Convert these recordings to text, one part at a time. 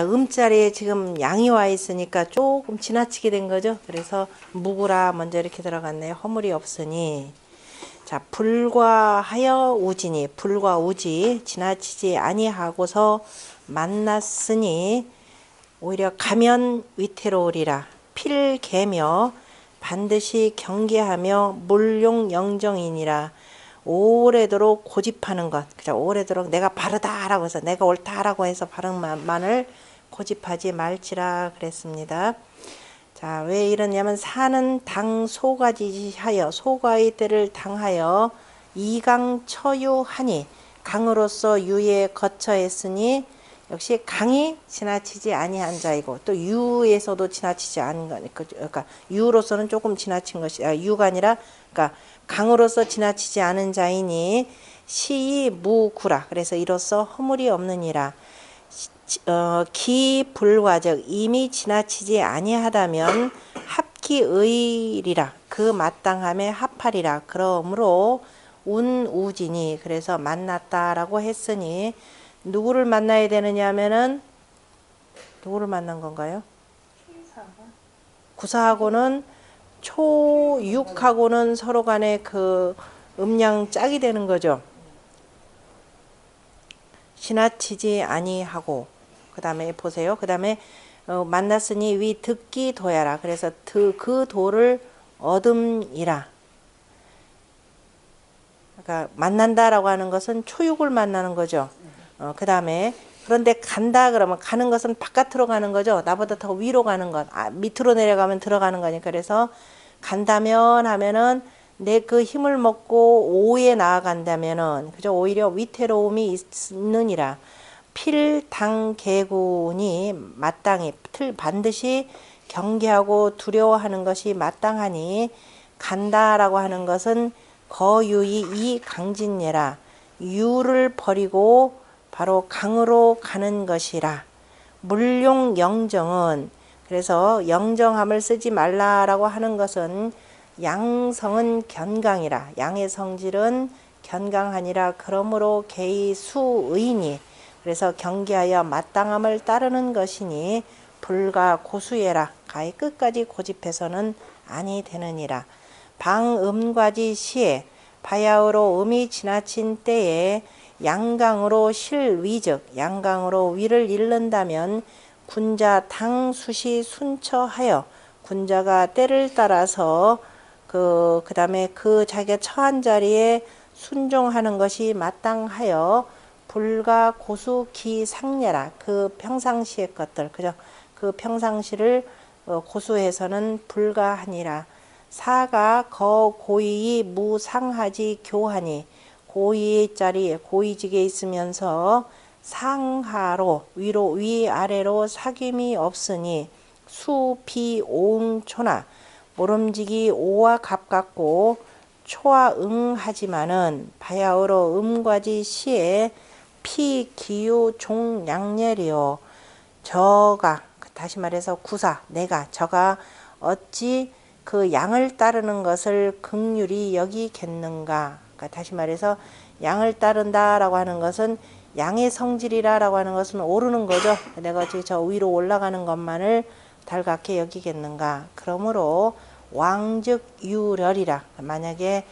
음자리에 지금 양이 와 있으니까 조금 지나치게 된 거죠. 그래서 무구라 먼저 이렇게 들어갔네요. 허물이 없으니. 자, 불과하여 우지니, 불과 우지 지나치지 아니하고서 만났으니 오히려 가면 위태로우리라. 필개며 반드시 경계하며 물용 영정이니라. 오래도록 고집하는 것. 그죠? 오래도록 내가 바르다라고 해서 내가 옳다라고 해서 바른 말만을 고집하지 말지라 그랬습니다. 자, 왜 이러냐면 사는 당 소가지하여 소가의 때를 당하여 이강처유하니 강으로서 유에 거처했으니 역시 강이 지나치지 아니한 자이고 또 유에서도 지나치지 않은 거니까 그러니까 유로서는 조금 지나친 것이 유가 아니라 그러니까 강으로서 지나치지 않은 자이니 시이 무구라. 그래서 이로써 허물이 없느니라. 기불과적 이미 지나치지 아니하다면 합기의리라. 그 마땅함에 합하리라. 그러므로 운우지니 그래서 만났다라고 했으니 누구를 만나야 되느냐 하면은 누구를 만난 건가요? 구사하고는 초육하고는 서로 간에 그 음양 짝이 되는 거죠. 지나치지 아니하고 그 다음에 보세요. 그 다음에 만났으니 위 듣기 도야라. 그래서 그 도를 얻음이라. 그러니까 만난다라고 하는 것은 초육을 만나는 거죠. 그 다음에 그런데 간다 그러면 가는 것은 바깥으로 가는 거죠. 나보다 더 위로 가는 것. 밑으로 내려가면 들어가는 거니까. 그래서 간다면 하면은 내 그 힘을 먹고 오에 나아간다면은 그죠. 오히려 위태로움이 있느니라. 필당개군이 마땅히 반드시 경계하고 두려워하는 것이 마땅하니 간다라고 하는 것은 거유이 이 강진예라. 유를 버리고 바로 강으로 가는 것이라. 물용 영정은 그래서 영정함을 쓰지 말라라고 하는 것은 양성은 견강이라. 양의 성질은 견강하니라. 그러므로 개의 수의니 그래서 경계하여 마땅함을 따르는 것이니 불가 고수예라. 가히 끝까지 고집해서는 아니 되느니라. 방음과지 시에 바야흐로 음이 지나친 때에 양강으로 실위즉 양강으로 위를 잃는다면 군자 당수시 순처하여 군자가 때를 따라서 그 다음에 그 자기가 처한 자리에 순종하는 것이 마땅하여 불가 고수 기상례라. 그 평상시의 것들 그죠? 그 평상시를 고수해서는 불가하니라. 사가 거고이 무상하지 교하니 고위 자리 고위직에 있으면서 상하로 위로 위아래로 사귐이 없으니 수비옹초나 모름지기 오와 가깝고 초와 응하지만은 바야흐로 음과지 시에 피기유 종양례리요. 저가 다시 말해서 구사 내가 저가 어찌 그 양을 따르는 것을 긍휼히 여기겠는가. 그러니까 다시 말해서 양을 따른다라고 하는 것은 양의 성질이라고 하는 것은 오르는 거죠. 내가 어찌 저 위로 올라가는 것만을 달갑게 여기겠는가. 그러므로 왕즉 유렬이라. 만약에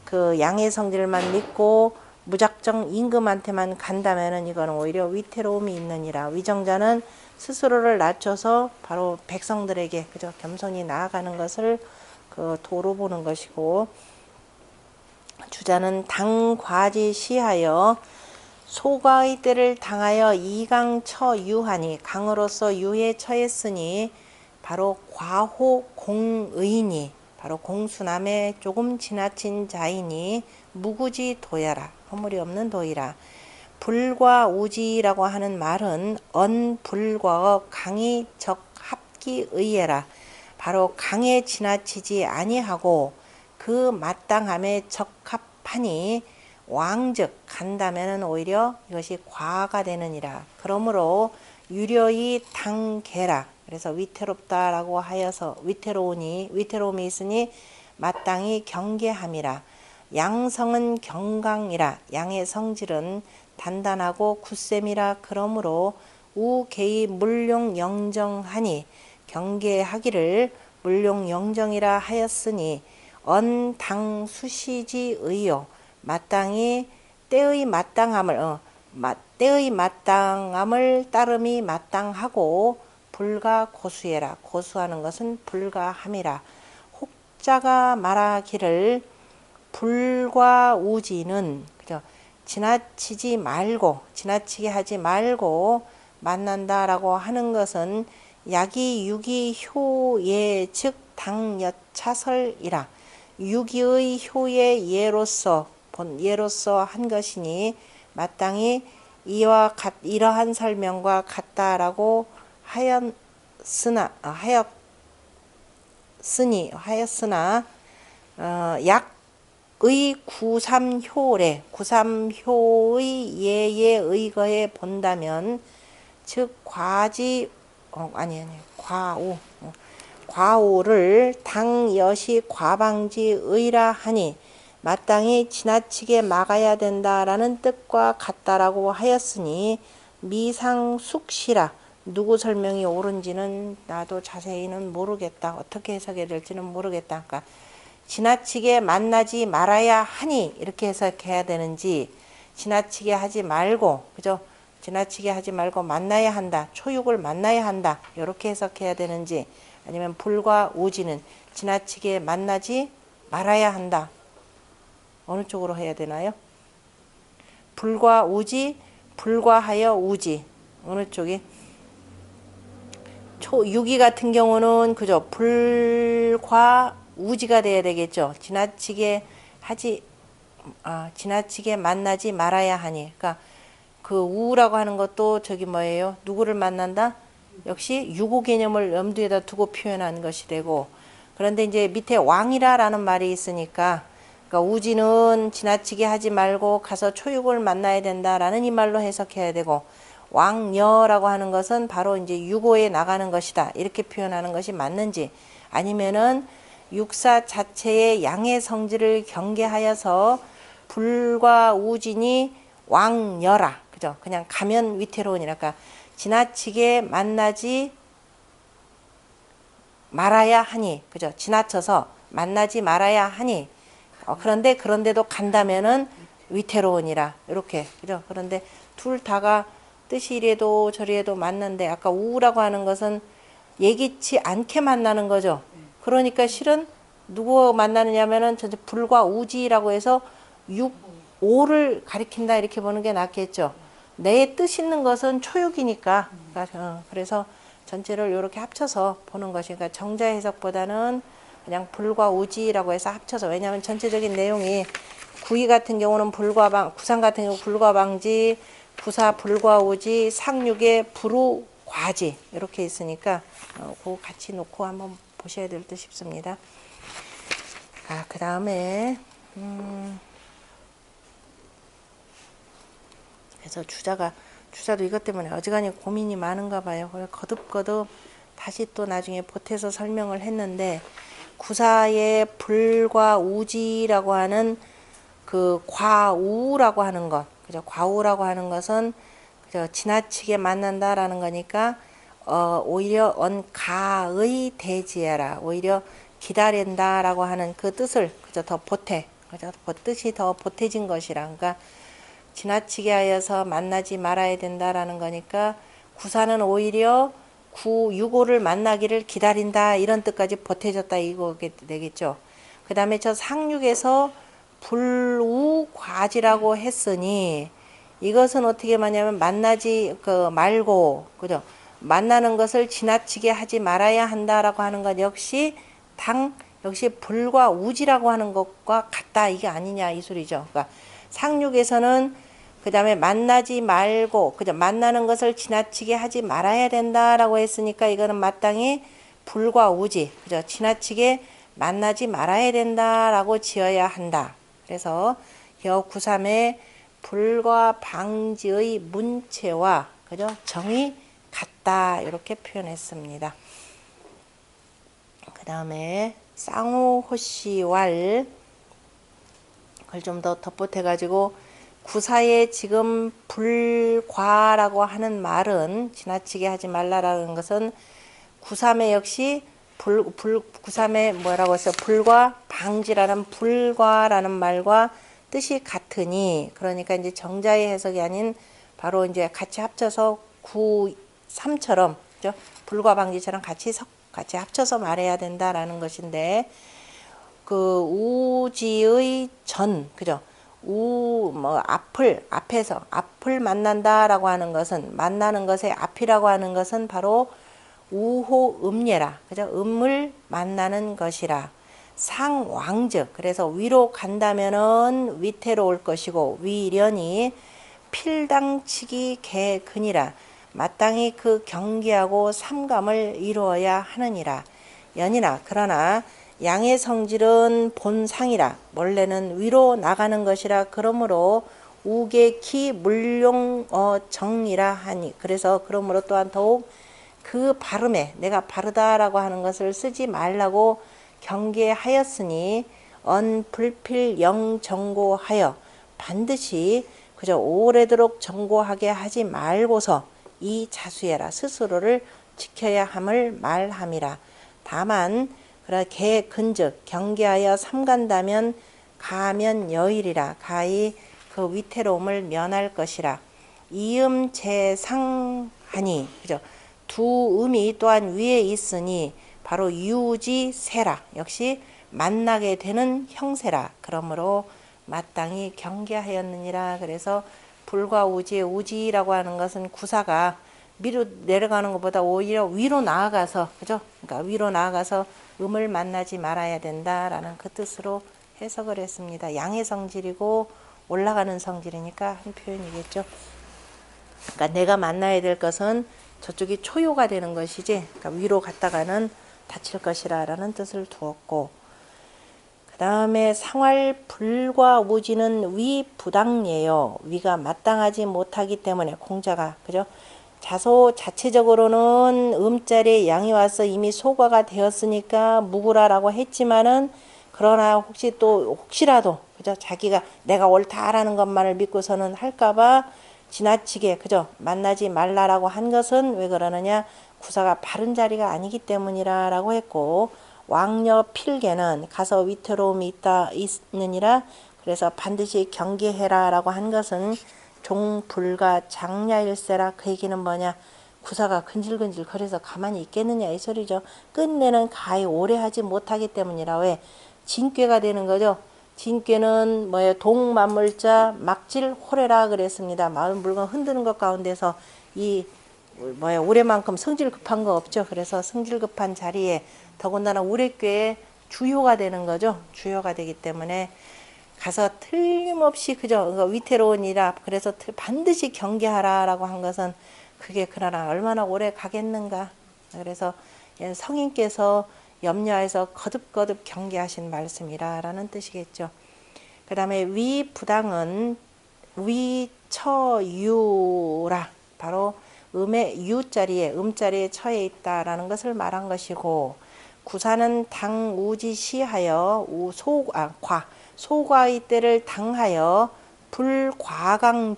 그 양의 성질만 믿고 무작정 임금한테만 간다면은 이거는 오히려 위태로움이 있느니라. 위정자는 스스로를 낮춰서 바로 백성들에게 그저 겸손히 나아가는 것을 그 도로 보는 것이고 주자는 당과지 시하여 소가의 때를 당하여 이강처 유하니 강으로서 유에 처했으니 바로 과호 공의니 바로 공수남에 조금 지나친 자이니 무구지 도야라. 허물이 없는 도이라. 불과 우지라고 하는 말은 언불과어 강이 적합기의해라. 바로 강에 지나치지 아니하고 그 마땅함에 적합하니 왕즉 간다면은 오히려 이것이 과가 되느니라. 그러므로 유려히 당개라. 그래서 위태롭다라고 하여서 위태로움이 있으니 마땅히 경계함이라. 양성은 경강이라. 양의 성질은 단단하고 굳셈이라 그러므로 우개의 물룡영정하니 경계하기를 물룡영정이라 하였으니 언당수시지의요 마땅히 때의 마땅함을 따름이 마땅하고 불가 고수해라. 고수하는 것은 불가함이라. 혹자가 말하기를 불과 우지는 그죠? 지나치게 하지 말고 만난다라고 하는 것은 약이 유기 효예 즉 당여차설이라. 유기의 효의 예로서 한 것이니 마땅히 이러한 설명과 같다라고 하였으나 약의 구삼효의 예에 의거해 본다면 즉 과오를 당여시 과방지의라 하니 마땅히 지나치게 막아야 된다라는 뜻과 같다라고 하였으니 미상숙시라. 누구 설명이 옳은지는 나도 자세히는 모르겠다. 어떻게 해석해야 될지는 모르겠다. 그러니까 지나치게 만나지 말아야 하니 이렇게 해석해야 되는지 지나치게 하지 말고 그죠? 지나치게 하지 말고 만나야 한다. 초육을 만나야 한다. 이렇게 해석해야 되는지 아니면 불과 우지는 지나치게 만나지 말아야 한다. 어느 쪽으로 해야 되나요? 불과 우지, 불과하여 우지. 어느 쪽이? 유기 같은 경우는 그죠? 불과 우지가 돼야 되겠죠. 지나치게 만나지 말아야 하니. 그러니까 그 우라고 하는 것도 저기 뭐예요? 누구를 만난다? 역시 유고 개념을 염두에다 두고 표현한 것이 되고, 그런데 이제 밑에 왕이라라는 말이 있으니까, 그러니까 우지는 지나치게 하지 말고 가서 초육을 만나야 된다라는 이 말로 해석해야 되고, 왕여라고 하는 것은 바로 이제 유고에 나가는 것이다 이렇게 표현하는 것이 맞는지, 아니면은 육사 자체의 양의 성질을 경계하여서 불과 우진이 왕여라, 그죠? 그냥 가면 위태로우니까 지나치게 만나지 말아야 하니, 그죠? 지나쳐서 만나지 말아야 하니, 그런데도 간다면은 위태로우니라 이렇게, 그죠? 그런데 둘 다가 뜻이 이래도 저래도 맞는데, 아까 우라고 하는 것은 예기치 않게 만나는 거죠. 그러니까 실은 누구 만나느냐면은 전체 불과 우지라고 해서 오를 가리킨다 이렇게 보는 게 낫겠죠. 내 뜻 있는 것은 초육이니까. 그래서 전체를 이렇게 합쳐서 보는 것이니까 정자 해석보다는 그냥 불과 우지라고 해서 합쳐서, 왜냐하면 전체적인 내용이 구이 같은 경우는 구상 같은 경우 불과방지, 부사 불과우지, 상육의 불우과지 이렇게 있으니까 그거 같이 놓고 한번 보셔야 될 듯 싶습니다. 그 다음에 그래서 주자도 이것 때문에 어지간히 고민이 많은가 봐요. 그래서 거듭거듭 다시 또 나중에 보태서 설명을 했는데, 구사의 불과 우지라고 하는 그 과우라고 하는 것, 그죠? 과우라고 하는 것은 그죠? 지나치게 만난다라는 거니까 오히려 언가의 대지해라, 오히려 기다린다라고 하는 그 뜻을 그죠? 더 보태, 그죠? 뜻이 더 보태진 것이라. 그러니까 지나치게 하여서 만나지 말아야 된다라는 거니까 구사는 오히려 유고를 만나기를 기다린다 이런 뜻까지 보태졌다 이거게 되겠죠. 그 다음에 저 상육에서 불우과지라고 했으니 이것은 어떻게 말하냐면 만나지 말고, 그죠? 만나는 것을 지나치게 하지 말아야 한다라고 하는 것 역시 불과 우지라고 하는 것과 같다 이게 아니냐 이 소리죠. 그러니까 상육에서는 그 다음에 만나지 말고, 그죠? 만나는 것을 지나치게 하지 말아야 된다라고 했으니까 이거는 마땅히 불과 우지, 그죠? 지나치게 만나지 말아야 된다라고 지어야 한다. 그래서 여93의 불과 방지의 문체와 그죠? 정이 같다 이렇게 표현했습니다. 그 다음에 쌍호호시왈 그걸 좀 더 덧붙여 가지고 구사에 지금 불과라고 하는 말은 지나치게 하지 말라라는 것은 구삼에 역시 구삼에 뭐라고 했어요? 불과 방지라는 불과라는 말과 뜻이 같으니, 그러니까 이제 정자의 해석이 아닌 바로 이제 같이 합쳐서 구삼처럼, 그죠? 불과 방지처럼 같이 합쳐서 말해야 된다라는 것인데, 그 우지의 전, 그죠? 앞을 만난다라고 하는 것은, 만나는 것의 앞이라고 하는 것은 바로 우호음예라, 그죠? 음을 만나는 것이라. 상왕즉, 그래서 위로 간다면은 위태로 올 것이고, 위련이 필당치기 개근이라, 마땅히 그 경계하고 삼감을 이루어야 하느니라. 연이나, 그러나 양의 성질은 본상이라, 원래는 위로 나가는 것이라. 그러므로 우계키 물용 정이라 하니, 그래서 그러므로 또한 더욱 그 발음에 내가 바르다라고 하는 것을 쓰지 말라고 경계하였으니, 언불필 영정고하여, 반드시 그저 오래도록 정고하게 하지 말고서 이 자수해라, 스스로를 지켜야 함을 말함이라. 다만 그렇게 근즉 경계하여 삼간다면 가면 여일이라, 가히 그 위태로움을 면할 것이라. 이음 재상하니, 그죠? 두 음이 또한 위에 있으니 바로 유지세라, 역시 만나게 되는 형세라. 그러므로 마땅히 경계하였느니라. 그래서 불과 우지의 우지라고 하는 것은 구사가 위로 내려가는 것보다 오히려 위로 나아가서, 그죠? 그러니까 위로 나아가서 음을 만나지 말아야 된다라는 그 뜻으로 해석을 했습니다. 양의 성질이고 올라가는 성질이니까 한 표현이겠죠. 그러니까 내가 만나야 될 것은 저쪽이 초요가 되는 것이지, 그러니까 위로 갔다가는 다칠 것이라는 뜻을 두었고, 그 다음에 상활 불과 우지는 위 부당예요. 위가 마땅하지 못하기 때문에, 공자가, 그죠? 자소 자체적으로는 음자리에 양이 와서 이미 소과가 되었으니까 무구라라고 했지만은, 그러나 혹시라도 그죠? 자기가 내가 옳다라는 것만을 믿고서는 할까봐 지나치게, 그죠? 만나지 말라라고 한 것은 왜 그러느냐? 구사가 바른 자리가 아니기 때문이라고 했고, 왕녀 필계는 가서 위태로움이 있느니라. 그래서 반드시 경계해라라고 한 것은 종불가 장야일세라. 그 얘기는 뭐냐? 구사가 근질근질 거려서 가만히 있겠느냐 이 소리죠. 끝내는 가히 오래 하지 못하기 때문이라. 왜? 진꾀가 되는 거죠. 진꾀는 뭐예요? 동만물자 막질 호래라 그랬습니다. 마음 물건 흔드는 것 가운데서 이 올해만큼 성질 급한 거 없죠. 그래서 성질 급한 자리에 더군다나 우레꾀에 주효가 되는 거죠. 주효가 되기 때문에 가서 틀림없이, 그죠? 그러니까 위태로우니라. 그래서 반드시 경계하라라고 한 것은 그게 그러나 얼마나 오래 가겠는가. 그래서 성인께서 염려해서 거듭거듭 경계하신 말씀이라는 뜻이겠죠. 그 다음에 위부당은 위처유라, 바로 음의 유자리에, 음자리에 처해 있다라는 것을 말한 것이고, 구사는 당우지시하여 소과의 때를 당하여 불과강,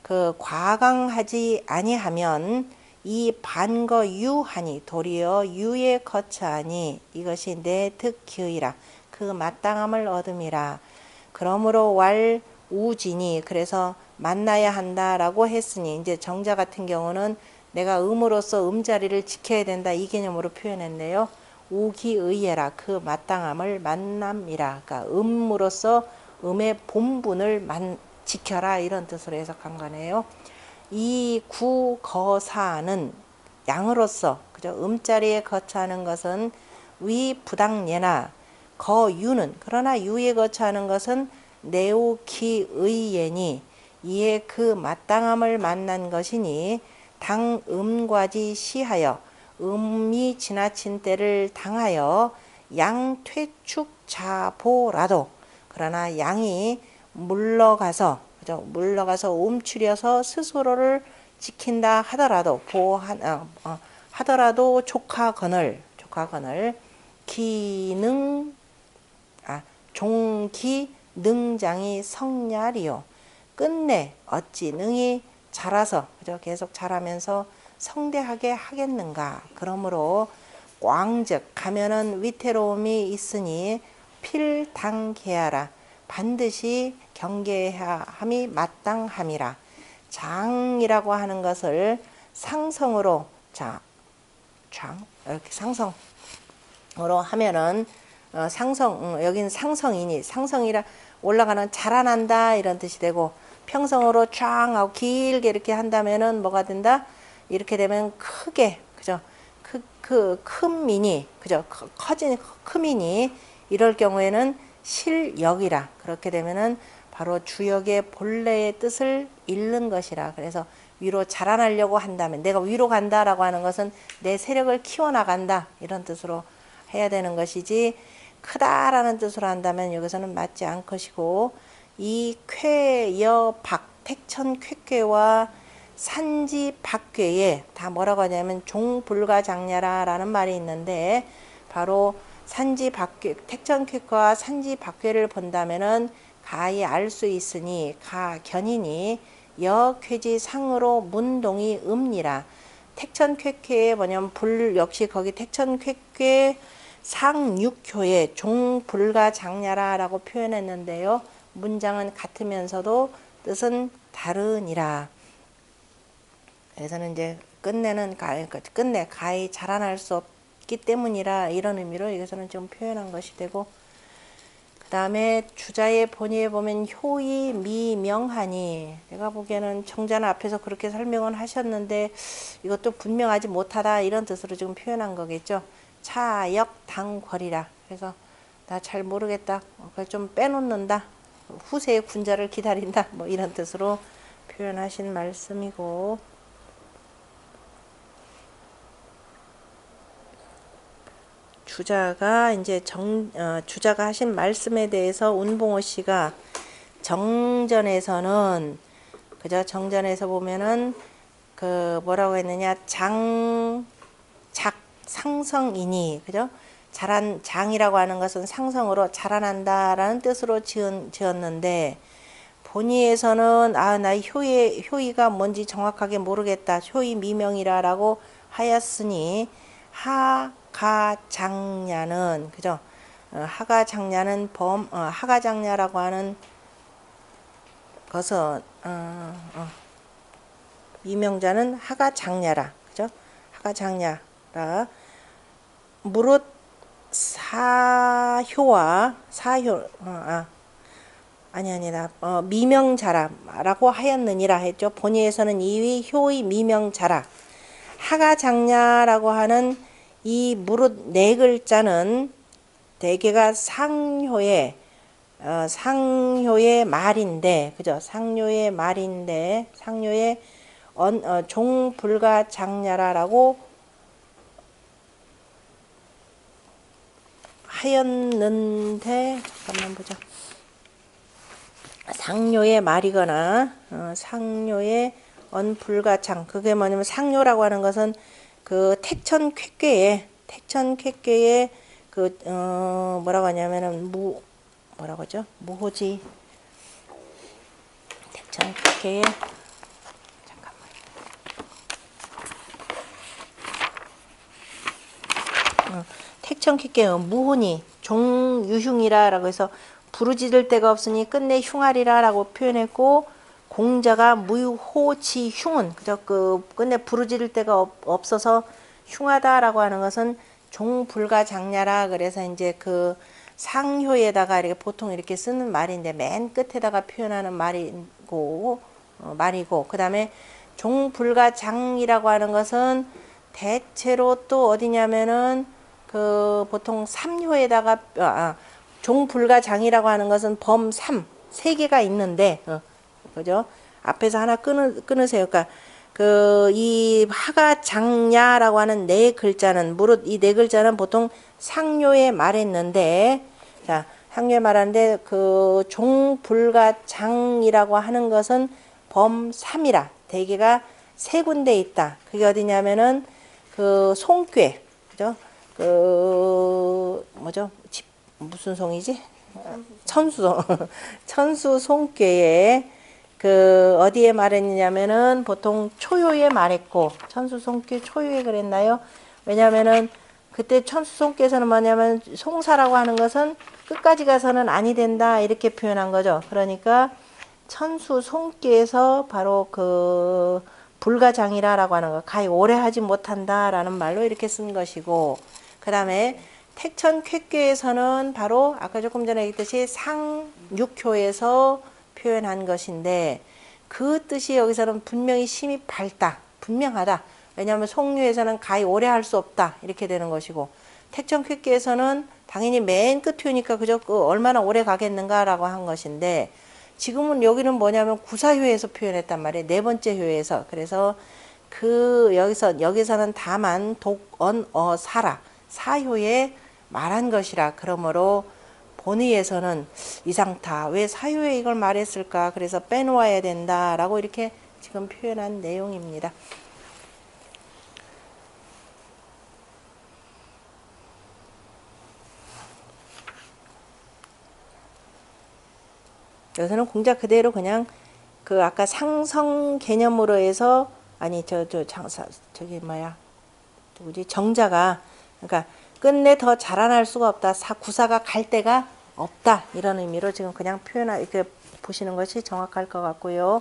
그 과강하지 아니하면 이 반거유하니, 도리어 유에 거처하니, 이것이 내 득기의라, 그 마땅함을 얻음이라. 그러므로 왈 우진이, 그래서 만나야 한다라고 했으니, 이제 정자 같은 경우는 내가 음으로서 음자리를 지켜야 된다 이 개념으로 표현했네요. 우기의예라, 그 마땅함을 만남이라. 그러니까 음으로서 음의 본분을 지켜라 이런 뜻으로 해석한 거네요. 이 구거사는 양으로서, 그죠? 음자리에 거처하는 것은 위부당예나, 거유는, 그러나 유에 거처하는 것은 내우기의예니, 이에 그 마땅함을 만난 것이니, 당음과지 시하여, 음이 지나친 때를 당하여 양퇴축 자보라도, 그러나 양이 물러가서, 그죠? 물러가서 움츠려서 스스로를 지킨다 하더라도, 하더라도 족하거늘 종기 능장이 성냐리요. 끝내 어찌 능히 자라서 그죠? 계속 자라면서 성대하게 하겠는가. 그러므로 꽝즉 가면은 위태로움이 있으니 필당계하라. 반드시 경계함이 마땅함이라. 장이라고 하는 것을 상성으로 장 이렇게 상성으로 하면은 여기는 상성이니 상성이라 올라가는 자라난다 이런 뜻이 되고 평성으로 쫙 하고 길게 이렇게 한다면은 뭐가 된다? 이렇게 되면 크게 그죠? 큰 민이 그죠? 커진 크민이 이럴 경우에는 실역이라. 그렇게 되면은 바로 주역의 본래의 뜻을 잃는 것이라. 그래서 위로 자라나려고 한다면 내가 위로 간다라고 하는 것은 내 세력을 키워나간다 이런 뜻으로 해야 되는 것이지 크다라는 뜻으로 한다면 여기서는 맞지 않것이고 이 쾌여박 택천 쾌괴와 산지 박괴에 다 뭐라고 하냐면 종불가장냐라라는 말이 있는데 바로 산지 박괴 택천 쾌괴와 산지 박괴를 본다면은 가히 알 수 있으니 가견이니 여쾌지 상으로 문동이 음니라. 택천쾌쾌에 뭐냐면 불 역시 거기 택천쾌쾌 상육효에 종불가장냐라 라고 표현했는데요. 문장은 같으면서도 뜻은 다르니라. 그래서는 이제 끝내 가히 자라날 수 없기 때문이라 이런 의미로 여기서는 좀 표현한 것이 되고 그 다음에 주자의 본의에 보면 효이 미명하니 내가 보기에는 정자는 앞에서 그렇게 설명은 하셨는데 이것도 분명하지 못하다 이런 뜻으로 지금 표현한 거겠죠. 차역당궐이라 그래서 나 잘 모르겠다 그걸 좀 빼놓는다 후세의 군자를 기다린다 뭐 이런 뜻으로 표현하신 말씀이고 주자가 이제 주자가 하신 말씀에 대해서 운봉호 씨가 정전에서는 그죠? 정전에서 보면은 그 뭐라고 했느냐 장작 상성이니 그죠? 장이라고 하는 것은 상성으로 자라난다라는 뜻으로 지었는데 본의에서는 나 효의가 뭔지 정확하게 모르겠다. 효의 미명이라라고 하였으니 하가장냐는 그죠? 하가장냐는 하가장냐라고 하는 것은 미명자는 하가장냐라 그죠? 하가장냐라 무릇 미명자라라고 하였느니라 했죠. 본의에서는 이위 효의 미명자라. 하가장냐라고 하는 이 무릇 네 글자는 대개가 상효의 말인데 그죠? 상효의 말인데 상효의 종불가장냐라라고 하였는데 잠깐만 보자. 상효의 말이거나 상효의 언불가장 그게 뭐냐면 상효라고 하는 것은 그 택천쾌괴에 그 뭐라고 하냐면은 뭐라고 하죠? 무호지 택천쾌괴에 잠깐만 택천쾌괴 무호니 종유흉이라라고 해서 부르짖을 데가 없으니 끝내 흉하리라 라고 표현했고 공자가 무호지흉은 그저 그 끝내 부르짖을 데가 없어서 흉하다라고 하는 것은 종불가장냐라 그래서 이제 그 상효에다가 이렇게 보통 이렇게 쓰는 말인데 맨 끝에다가 표현하는 말이고 그 다음에 종불가장이라고 하는 것은 대체로 또 어디냐면은 그 보통 삼효에다가 종불가장이라고 하는 것은 범삼 세 개가 있는데 그죠? 앞에서 하나 끊으세요. 그러니까 그 이 하가장냐라고 하는 네 글자는 무릇 이 네 글자는 보통 상효에 말했는데 자 상효에 말하는데 그 종불가장이라고 하는 것은 범삼이라 대개가 세 군데 있다. 그게 어디냐면은 그 송괴 그죠? 그 뭐죠? 무슨 송이지? 천수 천수 손괴에 그 어디에 말했냐면은 보통 초요에 말했고 천수 손괴 초요에 그랬나요? 왜냐면은 그때 천수 손괴에서는 뭐냐면 송사라고 하는 것은 끝까지 가서는 아니 된다 이렇게 표현한 거죠. 그러니까 천수 손괴에서 바로 그 불가장이라라고 하는 거 가히 오래 하지 못한다라는 말로 이렇게 쓴 것이고, 그 다음에 택천 쾌괴에서는 바로 아까 조금 전에 얘기했듯이 상육효에서 표현한 것인데, 그 뜻이 여기서는 분명히 심히 밝다, 분명하다. 왜냐하면 송유에서는 가히 오래 할 수 없다 이렇게 되는 것이고, 택천 쾌괴에서는 당연히 맨 끝효니까 그저 얼마나 오래 가겠는가라고 한 것인데, 지금은 여기는 뭐냐면 구사효에서 표현했단 말이에요. 네 번째 효에서. 그래서 그 여기서는 다만 독언어사라 사효에 말한 것이라. 그러므로 본의에서는 이상타 왜 사효에 이걸 말했을까, 그래서 빼놓아야 된다라고 이렇게 지금 표현한 내용입니다. 여기서는 공자 그대로 그냥 그 아까 상성 개념으로 해서, 아니 저기 뭐야 누구지, 정자가 그러니까 끝내 더 자라날 수가 없다, 구사가 갈 데가 없다 이런 의미로 지금 그냥 이렇게 보시는 것이 정확할 것 같고요.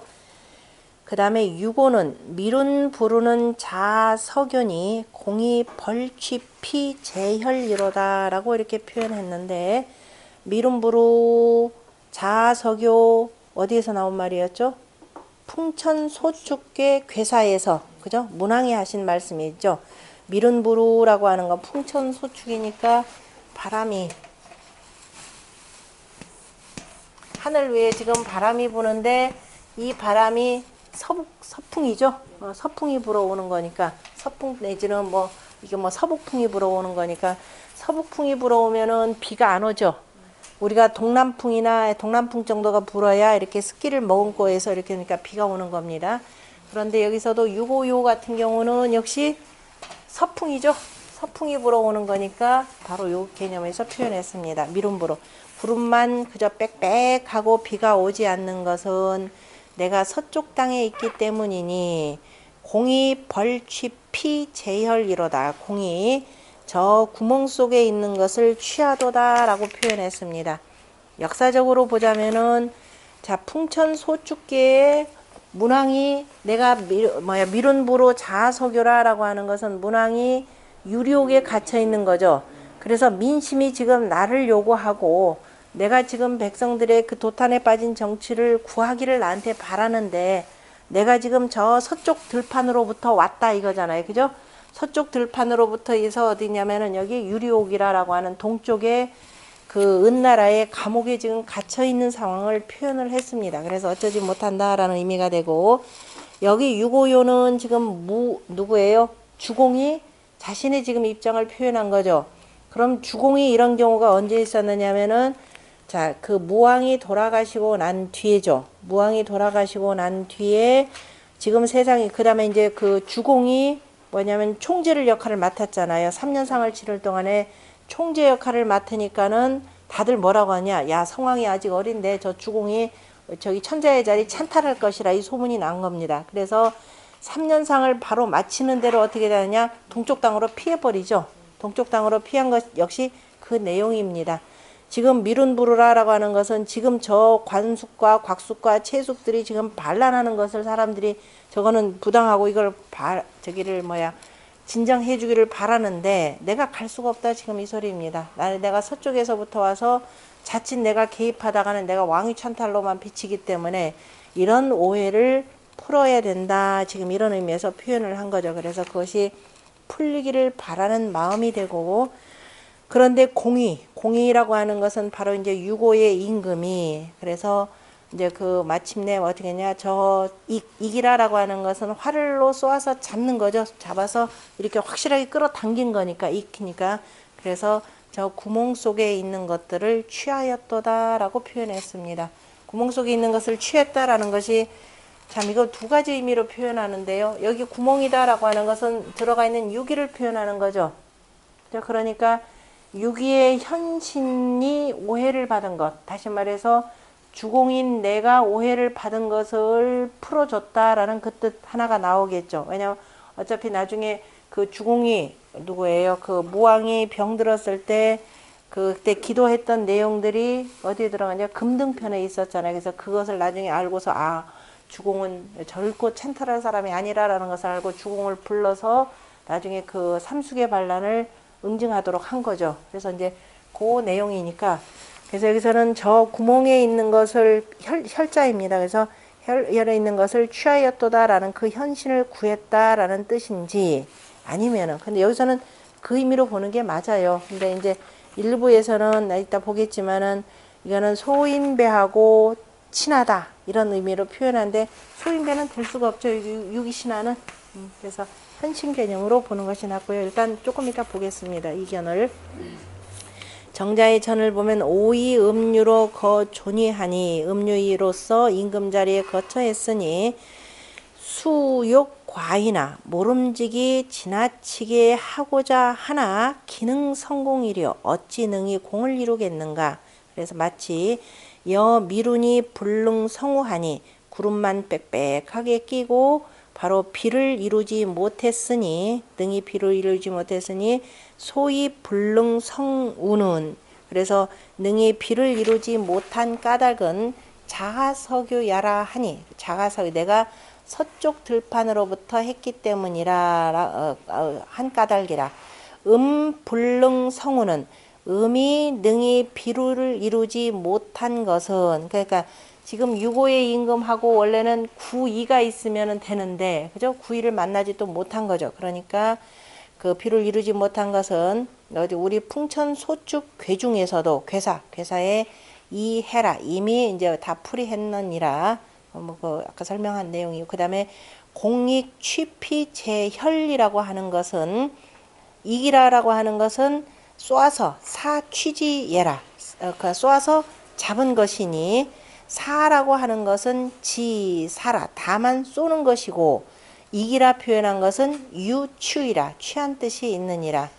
그 다음에 유고는 미룬 부르는 자석윤이 공이 벌취피 제혈이로다 라고 이렇게 표현했는데, 미룬 부르 자석요 어디에서 나온 말이었죠? 풍천소축계 괴사에서, 그죠? 문왕이 하신 말씀이죠. 미룬부루라고 하는 건 풍천소축이니까 바람이, 하늘 위에 지금 바람이 부는데 이 바람이 서풍이죠. 서풍이 불어오는 거니까, 서풍 내지는 뭐 이게 뭐 서북풍이 불어오는 거니까, 서북풍이 불어오면은 비가 안 오죠. 우리가 동남풍 정도가 불어야 이렇게 습기를 머금고 해서 이렇게 하니까 비가 오는 겁니다. 그런데 여기서도 유고요 같은 경우는 역시 서풍이죠. 서풍이 불어오는 거니까 바로 요 개념에서 표현했습니다. 미룬부로. 구름만 그저 빽빽하고 비가 오지 않는 것은 내가 서쪽 땅에 있기 때문이니, 공이 벌취피 제혈이로다. 공이 저 구멍 속에 있는 것을 취하도다 라고 표현했습니다. 역사적으로 보자면은, 자, 풍천소축계의 문왕이 내가 미룬부로 자석요라 라고 하는 것은 문왕이 유리옥에 갇혀 있는 거죠. 그래서 민심이 지금 나를 요구하고 내가 지금 백성들의 그 도탄에 빠진 정치를 구하기를 나한테 바라는데, 내가 지금 저 서쪽 들판으로부터 왔다 이거잖아요. 그죠? 서쪽 들판으로부터 해서 어디냐면은 여기 유리옥이라고 하는 동쪽에 그 은나라의 감옥에 지금 갇혀 있는 상황을 표현을 했습니다. 그래서 어쩌지 못한다라는 의미가 되고, 여기 유고요는 지금 누구예요? 주공이 자신의 지금 입장을 표현한 거죠. 그럼 주공이 이런 경우가 언제 있었느냐면은, 자, 그 무왕이 돌아가시고 난 뒤에죠. 무왕이 돌아가시고 난 뒤에 지금 세상이, 그 다음에 이제 그 주공이 뭐냐면 총재를 역할을 맡았잖아요. 3년상을 치를 동안에 총재 역할을 맡으니까는 다들 뭐라고 하냐, 야, 성왕이 아직 어린데 저 주공이 저기 천자의 자리 찬탈할 것이라 이 소문이 난 겁니다. 그래서 3년상을 바로 마치는 대로 어떻게 되느냐, 동쪽 땅으로 피해버리죠. 동쪽 땅으로 피한 것 역시 그 내용입니다. 지금 미룬부르라라고 하는 것은 지금 저 관숙과 곽숙과 채숙들이 지금 반란하는 것을 사람들이 저거는 부당하고 이걸 진정해 주기를 바라는데, 내가 갈 수가 없다 지금 이 소리입니다. 내가 서쪽에서부터 와서 자칫 내가 개입하다가는 내가 왕위 찬탈로만 비치기 때문에 이런 오해를 풀어야 된다, 지금 이런 의미에서 표현을 한 거죠. 그래서 그것이 풀리기를 바라는 마음이 되고, 그런데 공의라고 하는 것은 바로 이제 유고의 임금이, 그래서 이제 그 마침내 어떻게 했냐, 저 이기라라고 하는 것은 활로 쏘아서 잡는 거죠. 잡아서 이렇게 확실하게 끌어당긴 거니까, 익히니까. 그래서 저 구멍 속에 있는 것들을 취하였도다라고 표현했습니다. 구멍 속에 있는 것을 취했다라는 것이 참 이거 두 가지 의미로 표현하는데요. 여기 구멍이다라고 하는 것은 들어가 있는 유기를 표현하는 거죠. 그러니까 유기의 현신이 오해를 받은 것, 다시 말해서 주공인 내가 오해를 받은 것을 풀어줬다라는 그 뜻 하나가 나오겠죠. 왜냐면 어차피 나중에 그 주공이 누구예요? 그 무왕이 병들었을 때 그때 기도했던 내용들이 어디에 들어가냐? 금등편에 있었잖아요. 그래서 그것을 나중에 알고서 주공은 결코 찬탈할 사람이 아니라라는 것을 알고 주공을 불러서 나중에 그 삼수계 반란을 응징하도록 한 거죠. 그래서 이제 그 내용이니까, 그래서 여기서는 저 구멍에 있는 것을 혈자입니다. 그래서 혈에 있는 것을 취하였도다라는 그 현신을 구했다라는 뜻인지, 아니면은 근데 여기서는 그 의미로 보는 게 맞아요. 근데 이제 일부에서는 이따 보겠지만은 이거는 소인배하고 친하다 이런 의미로 표현하는데, 소인배는 될 수가 없죠. 유기신화는. 그래서 현신 개념으로 보는 것이 낫고요. 일단 조금 이따 보겠습니다. 이견을. 정자의 전을 보면 오이 음유로 거존이하니 음유이로서 임금자리에 거처했으니 수욕 과이나 모름지기 지나치게 하고자 하나 기능 성공이려 어찌 능히 공을 이루겠는가. 그래서 마치 여 미룬이 불능 성우하니 구름만 빽빽하게 끼고 바로 비를 이루지 못했으니, 능히 비를 이루지 못했으니 소위 불능 성우는, 그래서 능히 비를 이루지 못한 까닭은 자하석유야라 하니, 자하석유 내가 서쪽 들판으로부터 했기 때문이라 한 까닭이라. 불능 성우는 음이 능히 비루를 이루지 못한 것은, 그러니까 지금 유고의 임금하고 원래는 구이가 있으면 되는데, 그죠? 구이를 만나지 또 못한 거죠. 그러니까 그 비를 이루지 못한 것은 우리 풍천 소축 괴중에서도 괴사에 이해라 이미 이제 다 풀이했느니라. 그 아까 설명한 내용이고, 그 다음에 공익 취피 제혈이라고 하는 것은, 이기라라고 하는 것은 쏘아서 사취지예라, 쏘아서 잡은 것이니, 사라고 하는 것은 지사라 다만 쏘는 것이고, 이기라 표현한 것은 유추이라 취한 뜻이 있느니라.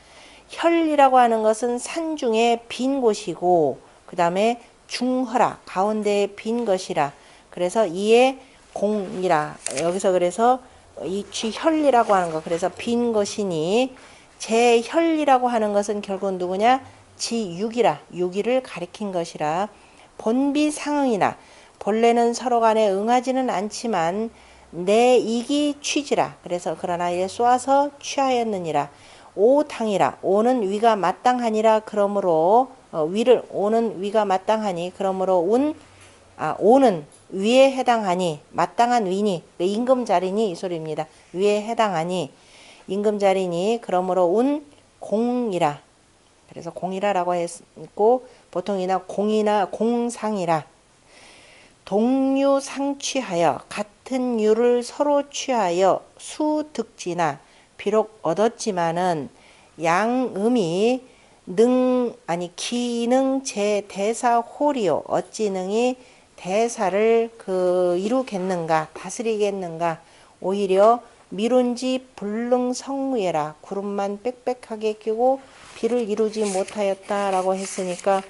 혈이라고 하는 것은 산중에 빈 곳이고, 그 다음에 중허라 가운데에 빈 것이라. 그래서 이에 공이라 여기서, 그래서 이취혈이라고 하는 것, 그래서 빈 것이니, 제혈이라고 하는 것은 결국 누구냐? 지유기라, 유기를 가리킨 것이라. 본비상응이나 본래는 서로 간에 응하지는 않지만 내 이기 취지라. 그래서 그러나 이에 쏘아서 취하였느니라. 오당이라 오는 위가 마땅하니라. 그러므로 오는 위가 마땅하니, 그러므로 오는 위에 해당하니, 마땅한 위니 임금자리니 이 소리입니다. 위에 해당하니 임금자리니, 그러므로 공이라. 그래서 공이라라고 했고, 보통이나 공이나 공상이라. 동유상취하여 같은 유를 서로 취하여 수득지나 비록 얻었지만은 양음이 기능 제 대사 홀이요 어찌 능히 대사를 이루겠는가, 다스리겠는가. 오히려 미룬지 불능 성무예라 구름만 빽빽하게 끼고 비를 이루지 못하였다라고 했으니까,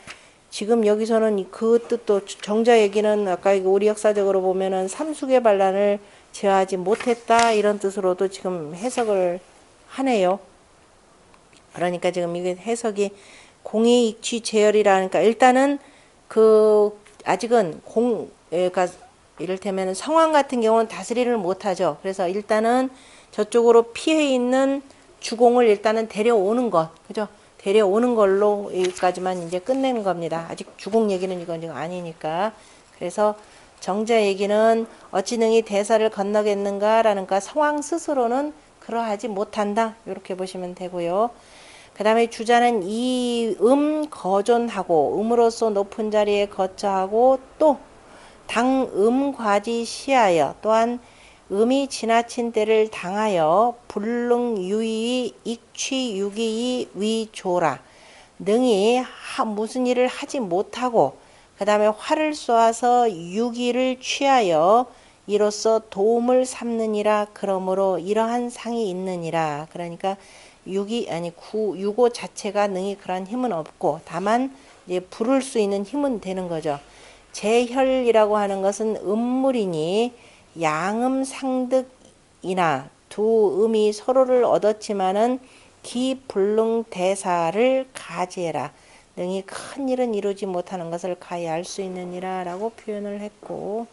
지금 여기서는 그 뜻도, 정자 얘기는 아까 우리 역사적으로 보면은 삼수계 반란을 제어하지 못했다 이런 뜻으로도 지금 해석을 하네요. 그러니까 지금 이게 해석이 공의 익취 제열이라니까, 일단은 아직은 그러니까 이를테면 성왕 같은 경우는 다스리를 못하죠. 그래서 일단은 저쪽으로 피해 있는 주공을 일단은 데려오는 것, 그죠? 데려오는 걸로 여기까지만 이제 끝내는 겁니다. 아직 주공 얘기는 이건 지금 아니니까. 그래서 정자 얘기는 어찌 능히 대사를 건너겠는가라는 거, 성왕 스스로는 그러하지 못한다 이렇게 보시면 되고요. 그 다음에 주자는 이 거존하고 음으로써 높은 자리에 거처하고, 또 당음과지 시하여 또한 음이 지나친 때를 당하여 불능유의 익취유기의 위조라. 능히 무슨 일을 하지 못하고, 그 다음에 활을 쏘아서 유기를 취하여 이로써 도움을 삼느니라. 그러므로 이러한 상이 있느니라. 그러니까 육이 아니 유고 자체가 능히 그런 힘은 없고 다만 이제 부를 수 있는 힘은 되는 거죠. 제혈이라고 하는 것은 음물이니 양음 상득이나 두 음이 서로를 얻었지만은 기불능 대사를 가지해라. 능히 큰 일은 이루지 못하는 것을 가히 알 수 있느니라 라고 표현을 했고,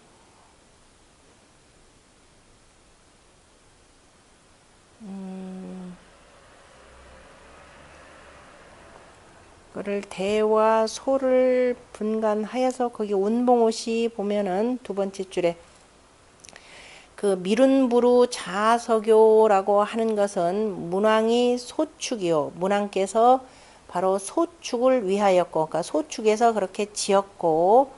그를 대와 소를 분간하여서 거기 운봉옷이 보면은 두 번째 줄에 그 미룬부루 자서교라고 하는 것은 문왕이 소축이요. 문왕께서 바로 소축을 위하였고, 그러니까 소축에서 그렇게 지었고,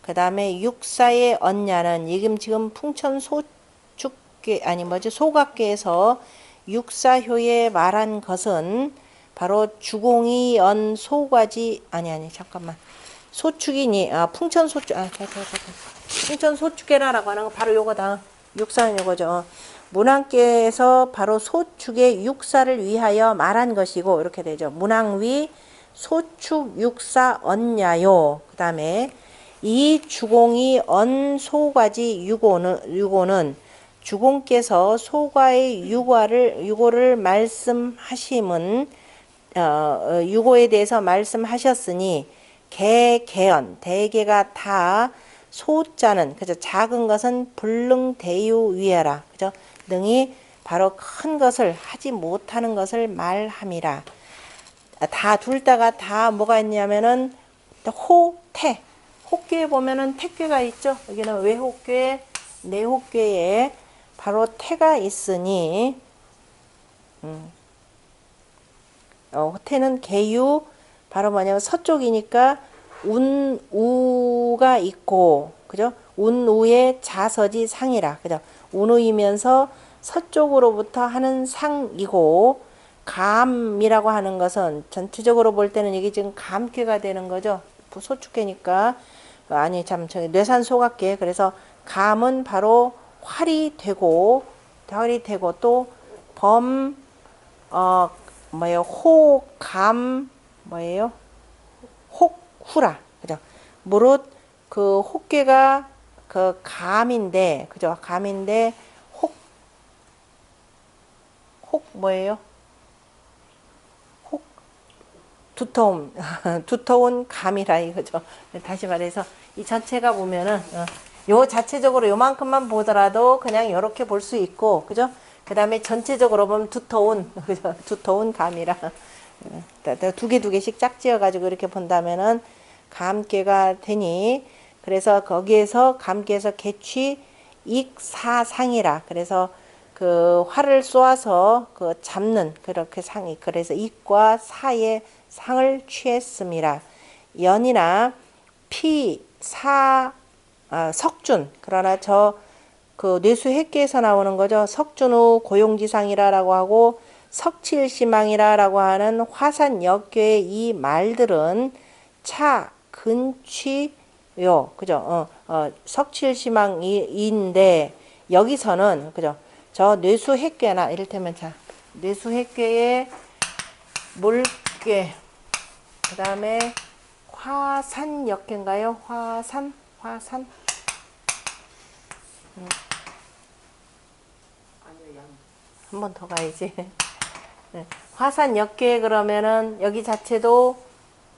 그 다음에 육사의 언냐는 지금 풍천 소축계 아니 뭐지 소각계에서 육사효에 말한 것은 바로 주공이 언 소과지 아니 잠깐만 소축이니 풍천 소축 풍천 소축계라고 하는 거 바로 요거다. 육사는 요거죠. 문왕께서 바로 소축의 육사를 위하여 말한 것이고 이렇게 되죠. 문왕위 소축 육사 언냐요. 그 다음에 이 주공이 언 소과지 유고는 주공께서 소과의 유고를 말씀하심은 유고에 대해서 말씀하셨으니 개개언 대개가 다 소자는 그죠 작은 것은 불능대유 위하라 그죠 능히 바로 큰 것을 하지 못하는 것을 말함이라. 다 둘 다가 다 뭐가 있냐면은 호태 혹괴에 보면은 태괴가 있죠. 여기는 외혹괴 내혹괴에 바로 태가 있으니 태는 개유 바로 뭐냐면 서쪽이니까 운우가 있고 그죠? 운우의 자서지 상이라 그죠? 운우이면서 서쪽으로부터 하는 상이고 감이라고 하는 것은 전체적으로 볼 때는 이게 지금 감괴가 되는 거죠. 소축계니까 아니 참 저기 뇌산소각계 그래서 감은 바로 활이 되고 또 뭐예요? 호감 뭐예요? 혹후라 그죠? 무릇 그 혹괴가 그 감인데 그죠? 감인데 혹 뭐예요? 두터운 감이라 이거죠. 다시 말해서 이 전체가 보면은 요 자체적으로 요만큼만 보더라도 그냥 이렇게 볼 수 있고 그죠? 그 다음에 전체적으로 보면 그죠? 두터운 감이라 두 개씩 짝지어 가지고 이렇게 본다면은 감계가 되니 그래서 거기에서 감계에서 개취 익사상이라 그래서 그 활을 쏘아서 그 잡는 그렇게 상이 그래서 익과 사의 상을 취했습니다. 연이나 석준 그러나 그 뇌수획계에서 나오는 거죠. 석준후 고용지상이라라고 하고 석칠시망이라라고 하는 화산역계의 이 말들은 차 근취요 그죠? 석칠시망인데 여기서는 그죠? 저 뇌수획계나 이를테면 뇌수획계의 물계 그 다음에 화산역계인가요? 화산 한 번 더 가야지. 네. 화산역계 그러면은 여기 자체도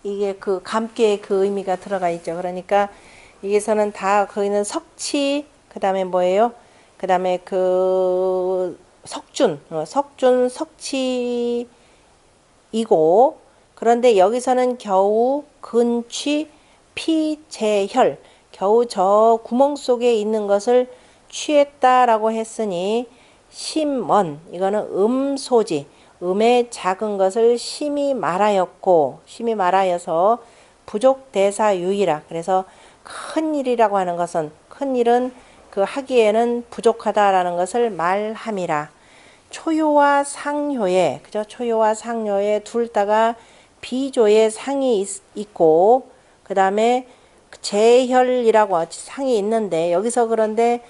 이게 그 감계의 그 의미가 들어가 있죠. 그러니까 여기서는 다 거기는 석치 그 다음에 뭐예요? 그 다음에 그 석준 석치이고 그런데 여기서는 겨우 근취 피제혈 겨우 저 구멍 속에 있는 것을 취했다라고 했으니 심언 이거는 음소지 음의 작은 것을 심히 말하여서 부족대사 유이라 그래서 큰일이라고 하는 것은 큰일은 그 하기에는 부족하다라는 것을 말함이라. 초요와 상효에 그죠? 초요와 상효에 둘 다가 비조의 상이 있고 그 다음에 제혈이라고 상이 있는데 여기서 그런데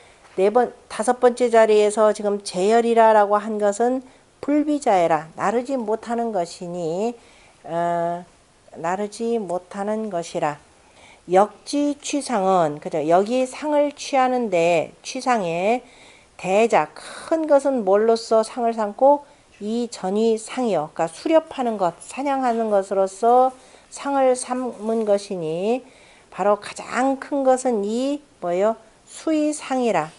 다섯 번째 자리에서 지금 제혈이라고 한 것은 불비자해라. 나르지 못하는 것이니 나르지 못하는 것이라. 역지 취상은 그죠? 여기 상을 취하는데 취상에 대자 큰 것은 뭘로써 상을 삼고 이 전이 상이요. 그러니까 수렵하는 것, 사냥하는 것으로서 상을 삼은 것이니 바로 가장 큰 것은 이 뭐예요? 수의상이라.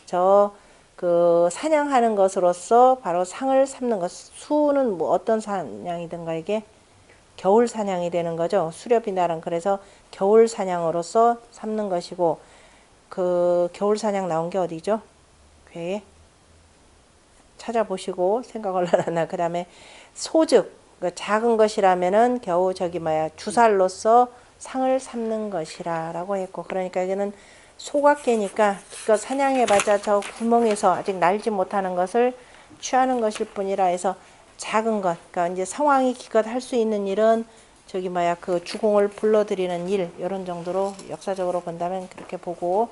그 사냥하는 것으로서 바로 상을 삼는 것. 수는 뭐 어떤 사냥이든가 이게 겨울 사냥이 되는 거죠. 수렵이나는 그래서 겨울 사냥으로서 삼는 것이고 그 겨울 사냥 나온 게 어디죠? 괴에 찾아보시고 생각을 하나. 그 다음에 소즉 작은 것이라면은 겨우 주살로서 상을 삼는 것이라 라고 했고 그러니까 이거는 소각개니까 기껏 사냥해봤자 저 구멍에서 아직 날지 못하는 것을 취하는 것일 뿐이라 해서 작은 것, 그러니까 이제 상황이 기껏 할 수 있는 일은 그 주공을 불러들이는 일, 이런 정도로 역사적으로 본다면 그렇게 보고,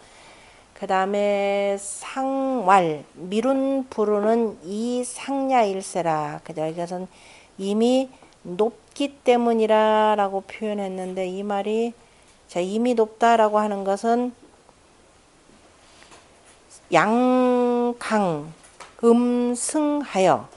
그 다음에 상왈, 미룬 부르는 이 상야일세라. 그죠? 이것은 이미 높기 때문이라 라고 표현했는데, 이 말이, 이미 높다라고 하는 것은 양강, 음승하여,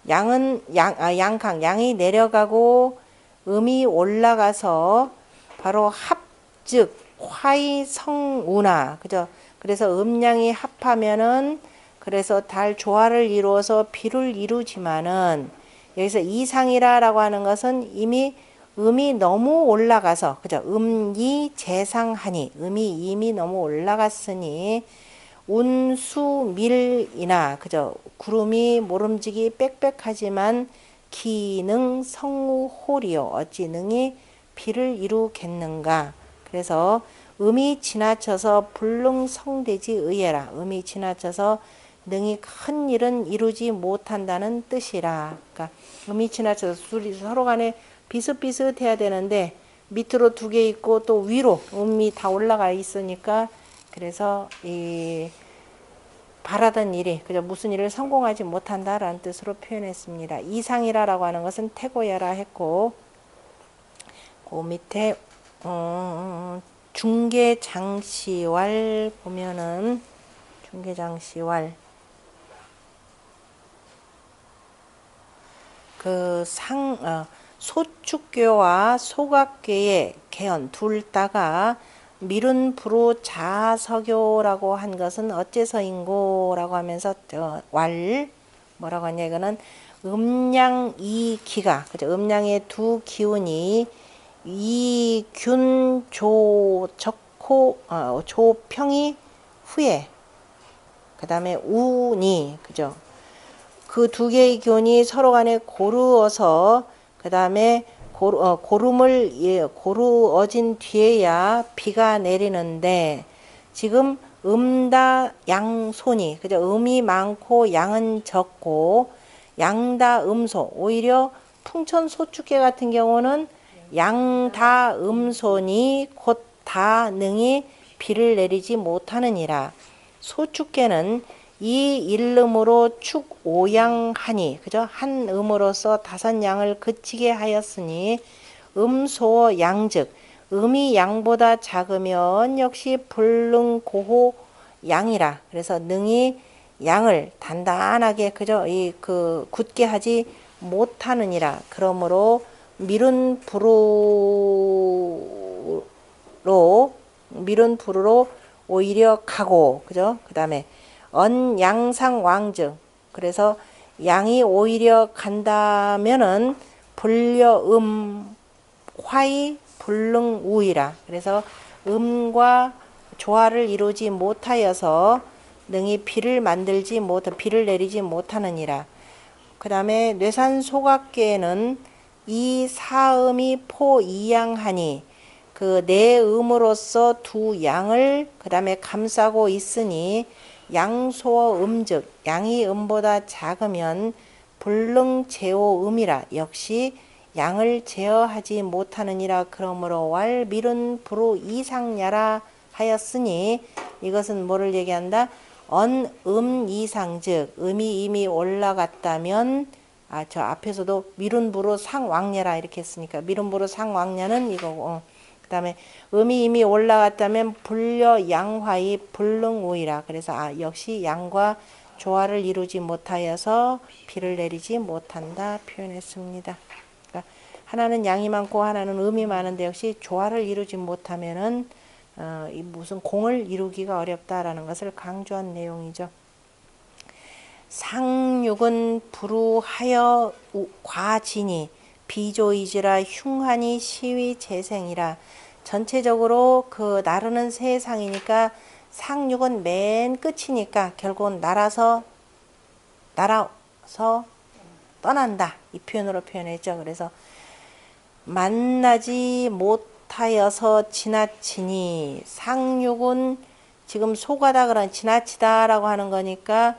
양강, 양이 내려가고 음이 올라가서 바로 합즉 화이성운하, 그죠? 그래서 음양이 합하면은 그래서 달 조화를 이루어서 비를 이루지만은 여기서 이상이라라고 하는 것은 이미 음이 너무 올라가서 그죠? 음이 재상하니 음이 이미 너무 올라갔으니 운수밀이나 그죠? 구름이 모름지기 빽빽하지만 기능 성우홀이요 어찌 능히 비를 이루겠는가. 그래서 음이 지나쳐서 불능성되지 의해라. 음이 지나쳐서 능히 큰 일은 이루지 못한다는 뜻이라. 그러니까 음이 지나쳐서 서로 간에 비슷비슷해야 되는데 밑으로 두 개 있고 또 위로 음이 다 올라가 있으니까 그래서 이 바라던 일이 그저 무슨 일을 성공하지 못한다라는 뜻으로 표현했습니다. 이상이라라고 하는 것은 태고야라 했고 그 밑에 중계장시왈 보면은 중계장시왈 소축교와 소각교의 개연 둘 다가 미룬 부로 자석교라고 한 것은 어째서인고라고 하면서 뭐라고 하냐 이거는 음양 이기가 그죠? 음양의 두 기운이 이균 조평이 후에 그 다음에 운이 그죠? 그 두 개의 기운이 서로 간에 고루어서 그 다음에 고루어진 뒤에야 비가 내리는데 지금 음다 양손이 그죠? 음이 많고 양은 적고 양다 음소 오히려 풍천 소축계 같은 경우는 양다 음손이 곧 다 능히 비를 내리지 못하느니라. 소축계는 이 일름으로 축 오양하니 그죠? 한 음으로서 다섯 양을 그치게 하였으니 음소 양즉 음이 양보다 작으면 역시 불능고호 양이라. 그래서 능히 양을 단단하게 그죠? 굳게 하지 못하느니라. 그러므로 미룬 부르로 오히려 가고 그죠? 그 다음에 언양상 왕즉 그래서 양이 오히려 간다면은 불려음 화이 불능우이라. 그래서 음과 조화를 이루지 못하여서 능히 비를 내리지 못하느니라. 그 다음에 뇌산소각계에는 이 사음이 포이양하니 그 네 음으로서 두 양을 그 다음에 감싸고 있으니 양소 음즉 양이 음보다 작으면 불능 제오 음이라. 역시 양을 제어하지 못하느니라. 그러므로 왈 미룬 부로 이상야라 하였으니 이것은 뭐를 얘기한다? 언음 이상 즉 음이 이미 올라갔다면 저 앞에서도 미룬부로 상왕녀라 이렇게 했으니까 미룬부로 상왕녀는 이거고. 그다음에 음이 이미 올라갔다면 불려 양화의 불능우이라. 그래서 역시 양과 조화를 이루지 못하여서 비를 내리지 못한다 표현했습니다. 그러니까 하나는 양이 많고 하나는 음이 많은데 역시 조화를 이루지 못하면은 무슨 공을 이루기가 어렵다라는 것을 강조한 내용이죠. 상육은 불우하여 과진이 비조이지라 흉하니 시위 재생이라. 전체적으로 그 나르는 세상이니까 상육은 맨 끝이니까 결국은 날아서 떠난다 이 표현으로 표현했죠. 그래서 만나지 못하여서 지나치니 상육은 지금 소가다 그런 지나치다라고 하는 거니까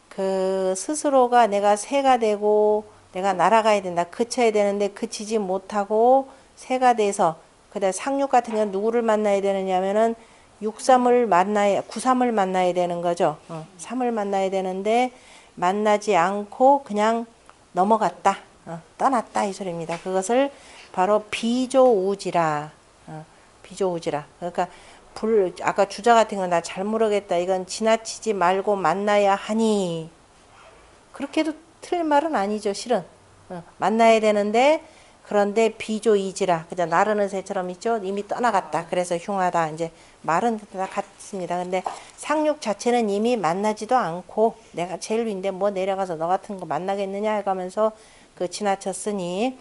그 스스로가 내가 새가 되고 내가 날아가야 된다. 그쳐야 되는데 그치지 못하고 새가 돼서 그다음 상육 같은 경우는 누구를 만나야 되느냐면은 93을 만나야 되는 거죠. 3을 만나야 되는데 만나지 않고 그냥 넘어갔다. 떠났다 이 소리입니다. 그것을 바로 비조우지라. 비조우지라. 그러니까 아까 주자 같은 건 나 잘 모르겠다. 이건 지나치지 말고 만나야 하니. 그렇게도 틀린 말은 아니죠. 실은. 만나야 되는데 그런데 비조이지라. 그죠? 나르는 새처럼 있죠. 이미 떠나갔다. 그래서 흉하다. 이제 말은 다 같습니다. 근데 상육 자체는 이미 만나지도 않고 내가 제일 위인데 뭐 내려가서 너 같은 거 만나겠느냐 해가면서 그 지나갔으니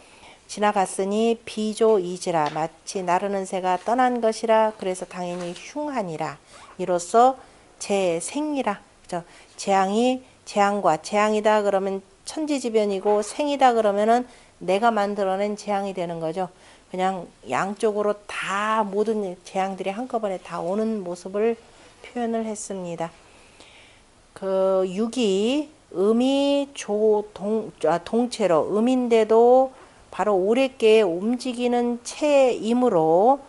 비조이지라. 마치 나르는 새가 떠난 것이라. 그래서 당연히 흉하니라. 이로써 재생이라. 그죠? 재앙이다 그러면 천지지변이고 생이다 그러면은 내가 만들어낸 재앙이 되는 거죠. 그냥 양쪽으로 다 모든 재앙들이 한꺼번에 다 오는 모습을 표현을 했습니다. 그 육이 음이 동체로 음인데도 바로 오랫게 움직이는 체이므로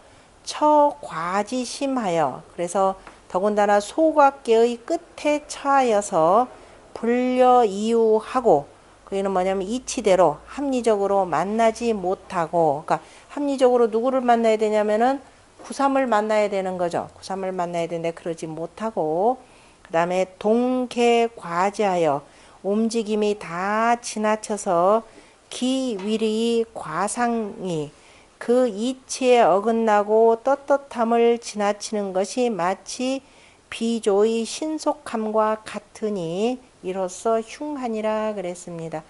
처과지심하여 그래서 더군다나 소각계의 끝에 처하여서 불려 이유하고 그는 뭐냐면 이치대로 합리적으로 만나지 못하고 그러니까 합리적으로 누구를 만나야 되냐면은 구삼을 만나야 되는 거죠. 구삼을 만나야 되는데 그러지 못하고 그 다음에 동계과지하여 움직임이 다 지나쳐서 기위리 과상이 그 이치에 어긋나고 떳떳함을 지나치는 것이 마치 비조의 신속함과 같으니 이로써 흉하니라 그랬습니다.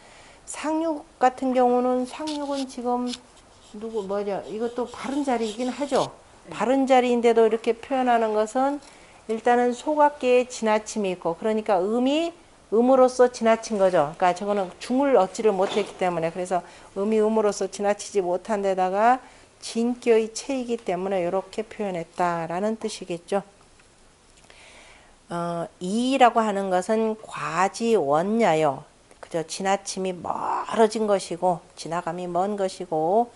상육 같은 경우는 상육은 지금 이것도 바른 자리이긴 하죠. 바른 자리인데도 이렇게 표현하는 것은 일단은 소각계에 지나침이 있고 그러니까 음으로써 지나친 거죠. 그러니까 저거는 중을 얻지를 못했기 때문에 그래서 음으로써 지나치지 못한 데다가 진격의 체이기 때문에 이렇게 표현했다라는 뜻이겠죠. 이라고 하는 것은 과지원야요. 그저 지나침이 멀어진 것이고 지나감이 먼 것이고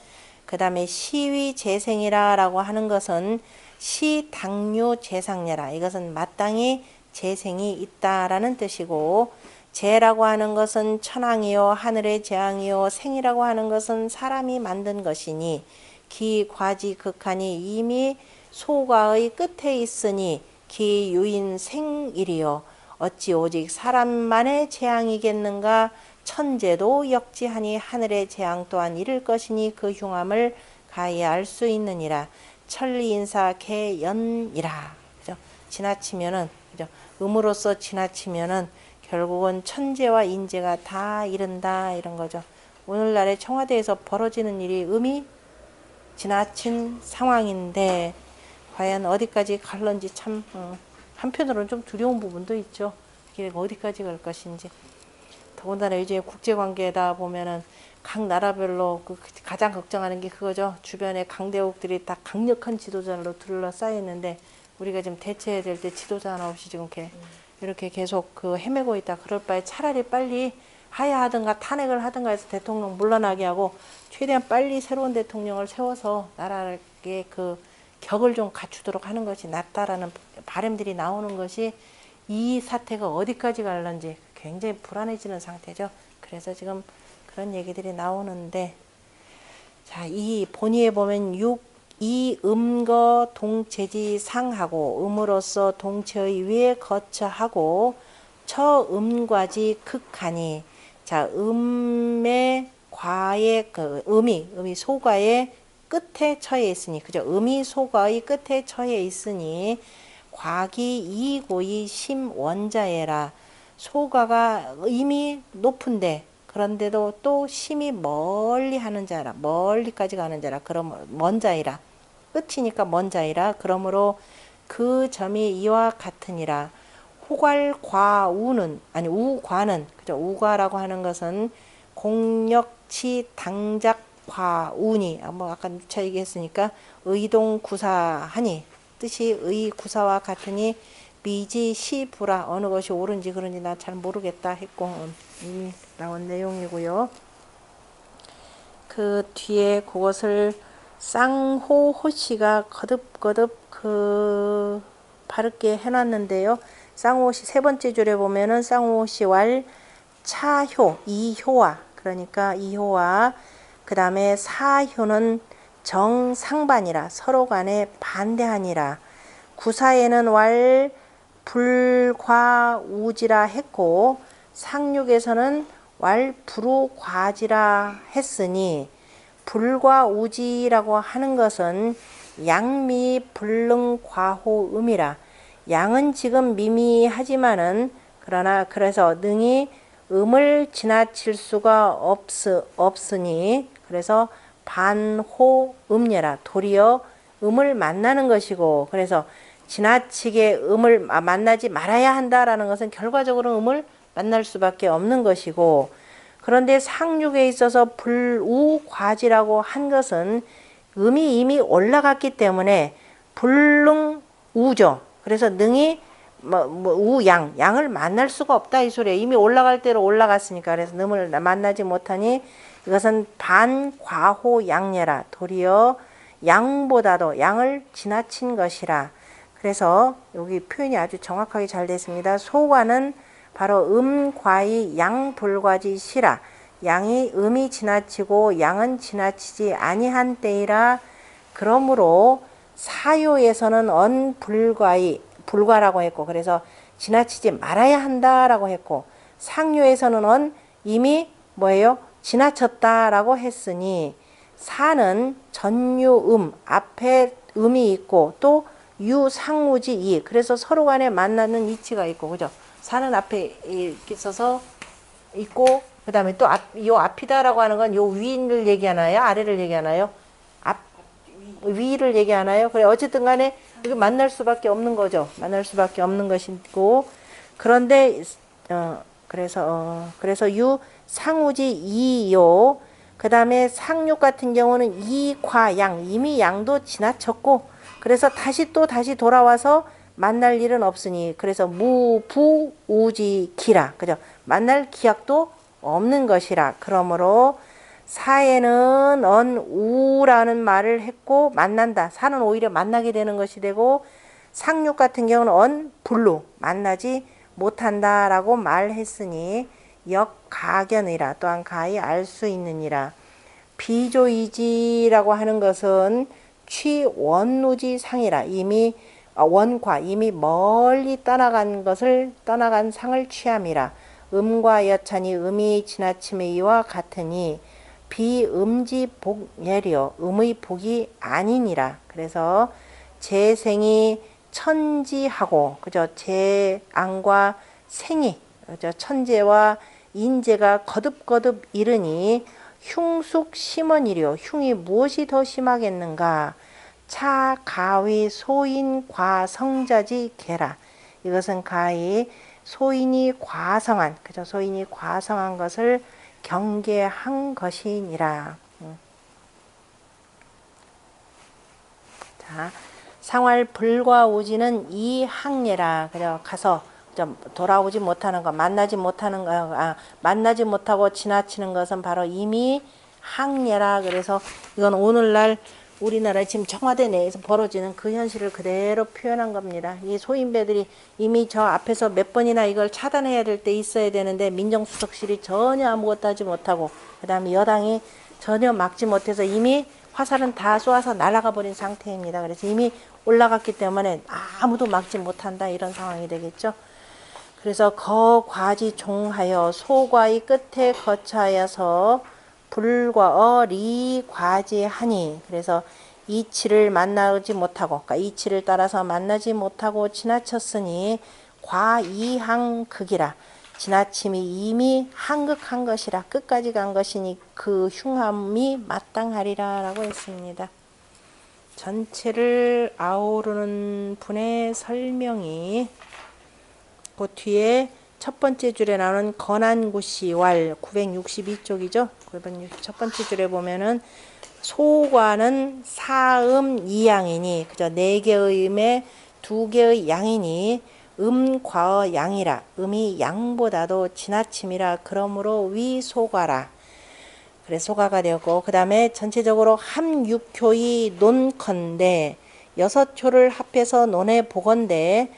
그 다음에 시위재생이라고 하는 것은 시당류재상례라. 이것은 마땅히 재생이 있다라는 뜻이고 재라고 하는 것은 천왕이요 하늘의 재앙이요 생이라고 하는 것은 사람이 만든 것이니 기과지 극하니 이미 소가의 끝에 있으니 기유인 생일이요 어찌 오직 사람만의 재앙이겠는가 천재도 역지하니 하늘의 재앙 또한 이를 것이니 그 흉함을 가히 알 수 있느니라. 천리인사 개연이라. 그죠? 지나치면은 그죠? 음으로써 지나치면은 결국은 천재와 인재가 다 이른다 이런 거죠. 오늘날의 청와대에서 벌어지는 일이 음이 지나친 상황인데 과연 어디까지 갈런지 참 한편으로는 좀 두려운 부분도 있죠. 이게 어디까지 갈 것인지. 더군다나 요즘 국제관계에다 보면은 각 나라별로 가장 걱정하는 게 그거죠. 주변에 강대국들이 다 강력한 지도자로 둘러싸여 있는데 우리가 지금 대처해야 될 때 지도자 하나 없이 지금 이렇게 계속 헤매고 있다. 그럴 바에 차라리 빨리 하야하든가 탄핵을 하든가 해서 대통령 물러나게 하고 최대한 빨리 새로운 대통령을 세워서 나라의 그 격을 좀 갖추도록 하는 것이 낫다라는 바람들이 나오는 것이 이 사태가 어디까지 갈런지 굉장히 불안해지는 상태죠. 그래서 지금 그런 얘기들이 나오는데, 자, 이 본의에 보면 이 음거 동체지 상하고 음으로서 동체의 위에 거처하고 처음과지 극하니. 자, 음의 과의 그 음이 소과의 끝에 처해 있으니, 그죠? 음이 소과의 끝에 처해 있으니 과기 이고의 심원자예라. 소과가 이미 높은데 그런데도 또 심이 멀리 하는 자라, 멀리까지 가는 자라. 그럼 먼 자이라. 끝이니까 먼 자이라. 그러므로 그 점이 이와 같으니라. 호괄과우는, 아니 우과는, 그죠? 우과라고 하는 것은 공력치 당작과우니, 뭐 아까 누차 얘기했으니까 의동구사하니, 뜻이 의구사와 같으니 미지시부라. 어느 것이 옳은지 그런지 나 잘 모르겠다 했고 이미 나온 내용이고요. 그 뒤에 그것을 쌍호호씨가 거듭거듭 그 바르게 해놨는데요. 쌍호호씨 세 번째 줄에 보면은 쌍호호씨 왈 차효 이효와, 그러니까 이효와 그 다음에 사효는 정상반이라, 서로 간에 반대하니라. 구사에는 왈 불과우지라 했고 상륙에서는 왈 불우과지라 했으니, 불과우지라고 하는 것은 양미 불능과호음이라. 양은 지금 미미하지만은 그러나 그래서 능히 음을 지나칠 수가 없으니, 그래서 반호음녀라. 도리어 음을 만나는 것이고, 그래서 지나치게 음을 만나지 말아야 한다라는 것은 결과적으로 음을 만날 수밖에 없는 것이고, 그런데 상륙에 있어서 불우과지라고 한 것은 음이 이미 올라갔기 때문에 불능우죠. 그래서 능히 양을 만날 수가 없다 이 소리예요. 이미 올라갈 대로 올라갔으니까. 그래서 음을 만나지 못하니 이것은 반과호양례라. 도리어 양보다도 양을 지나친 것이라. 그래서 여기 표현이 아주 정확하게 잘 됐습니다. 소과는 바로 음과의 양불과지 시라. 양이 음이 지나치고 양은 지나치지 아니한 때이라. 그러므로 사요에서는 불과라고 했고, 그래서 지나치지 말아야 한다라고 했고, 상요에서는 이미 뭐예요? 지나쳤다라고 했으니, 사는 전유음 앞에 음이 있고 또 유상우지 이, 그래서 서로 간에 만나는 이치가 있고, 그죠? 사는 앞에 있어서 있고, 그 다음에 또 요 앞이다라고 하는 건 요 위를 얘기하나요? 아래를 얘기하나요? 위를 얘기하나요? 그래, 어쨌든 간에 여기 만날 수밖에 없는 거죠. 만날 수밖에 없는 것이고, 그런데 그래서 유 상우지 이요. 그 다음에 상육 같은 경우는 이과양, 이미 양도 지나쳤고, 그래서 다시 돌아와서 만날 일은 없으니, 그래서 무부우지 기라, 그죠? 만날 기약도 없는 것이라. 그러므로 사에는 우라는 말을 했고 만난다. 사는 오히려 만나게 되는 것이 되고, 상육 같은 경우는 불루, 만나지 못한다라고 말했으니 역가견이라. 또한 가히 알 수 있느니라. 비조이지라고 하는 것은 취원누지 상이라. 이미 원과 이미 멀리 떠나간 상을 취함이라. 음과 여찬이 음이 지나침의 이와 같으니 비음지 복예리요. 음의 복이 아니니라. 그래서 재생이 천지하고, 그죠? 재앙과 생이, 그죠? 천재와 인재가 거듭거듭 이르니 흉숙 심언이려. 흉이 무엇이 더 심하겠는가? 차 가위 소인 과성자지 개라. 이것은 가히 소인이 과성한, 그죠? 소인이 과성한 것을 경계한 것이니라. 자, 상활 불과우지는 이 항례라. 그죠? 가서 돌아오지 못하는 것, 만나지 못하고 지나치는 것은 바로 이미 항례라. 그래서 이건 오늘날 우리나라 지금 청와대 내에서 벌어지는 그 현실을 그대로 표현한 겁니다. 이 소인배들이 이미 저 앞에서 몇 번이나 이걸 차단해야 될 때 있어야 되는데 민정수석실이 전혀 아무것도 하지 못하고 그 다음에 여당이 전혀 막지 못해서 이미 화살은 다 쏘아서 날아가 버린 상태입니다. 그래서 이미 올라갔기 때문에 아무도 막지 못한다 이런 상황이 되겠죠. 그래서 거과지 종하여 소과의 끝에 거쳐하여서 불과 리 과지하니 그래서 이치를 만나지 못하고 그러니까 이치를 따라서 만나지 못하고 지나쳤으니 과이항극이라 지나침이 이미 한극한 것이라 끝까지 간 것이니 그 흉함이 마땅하리라 라고 했습니다. 전체를 아우르는 분의 설명이 그 뒤에 첫 번째 줄에 나오는 건안구시 왈 962쪽이죠. 첫 번째 줄에 보면은 소과는 사음 이양이니 그죠? 4개의 음에 2개의 양이니 과의 양이라 음이 양보다도 지나침이라 그러므로 위소과라. 그래 소가가 되었고 그 다음에 전체적으로 함육효의 논컨대 6효를 합해서 논해 보건대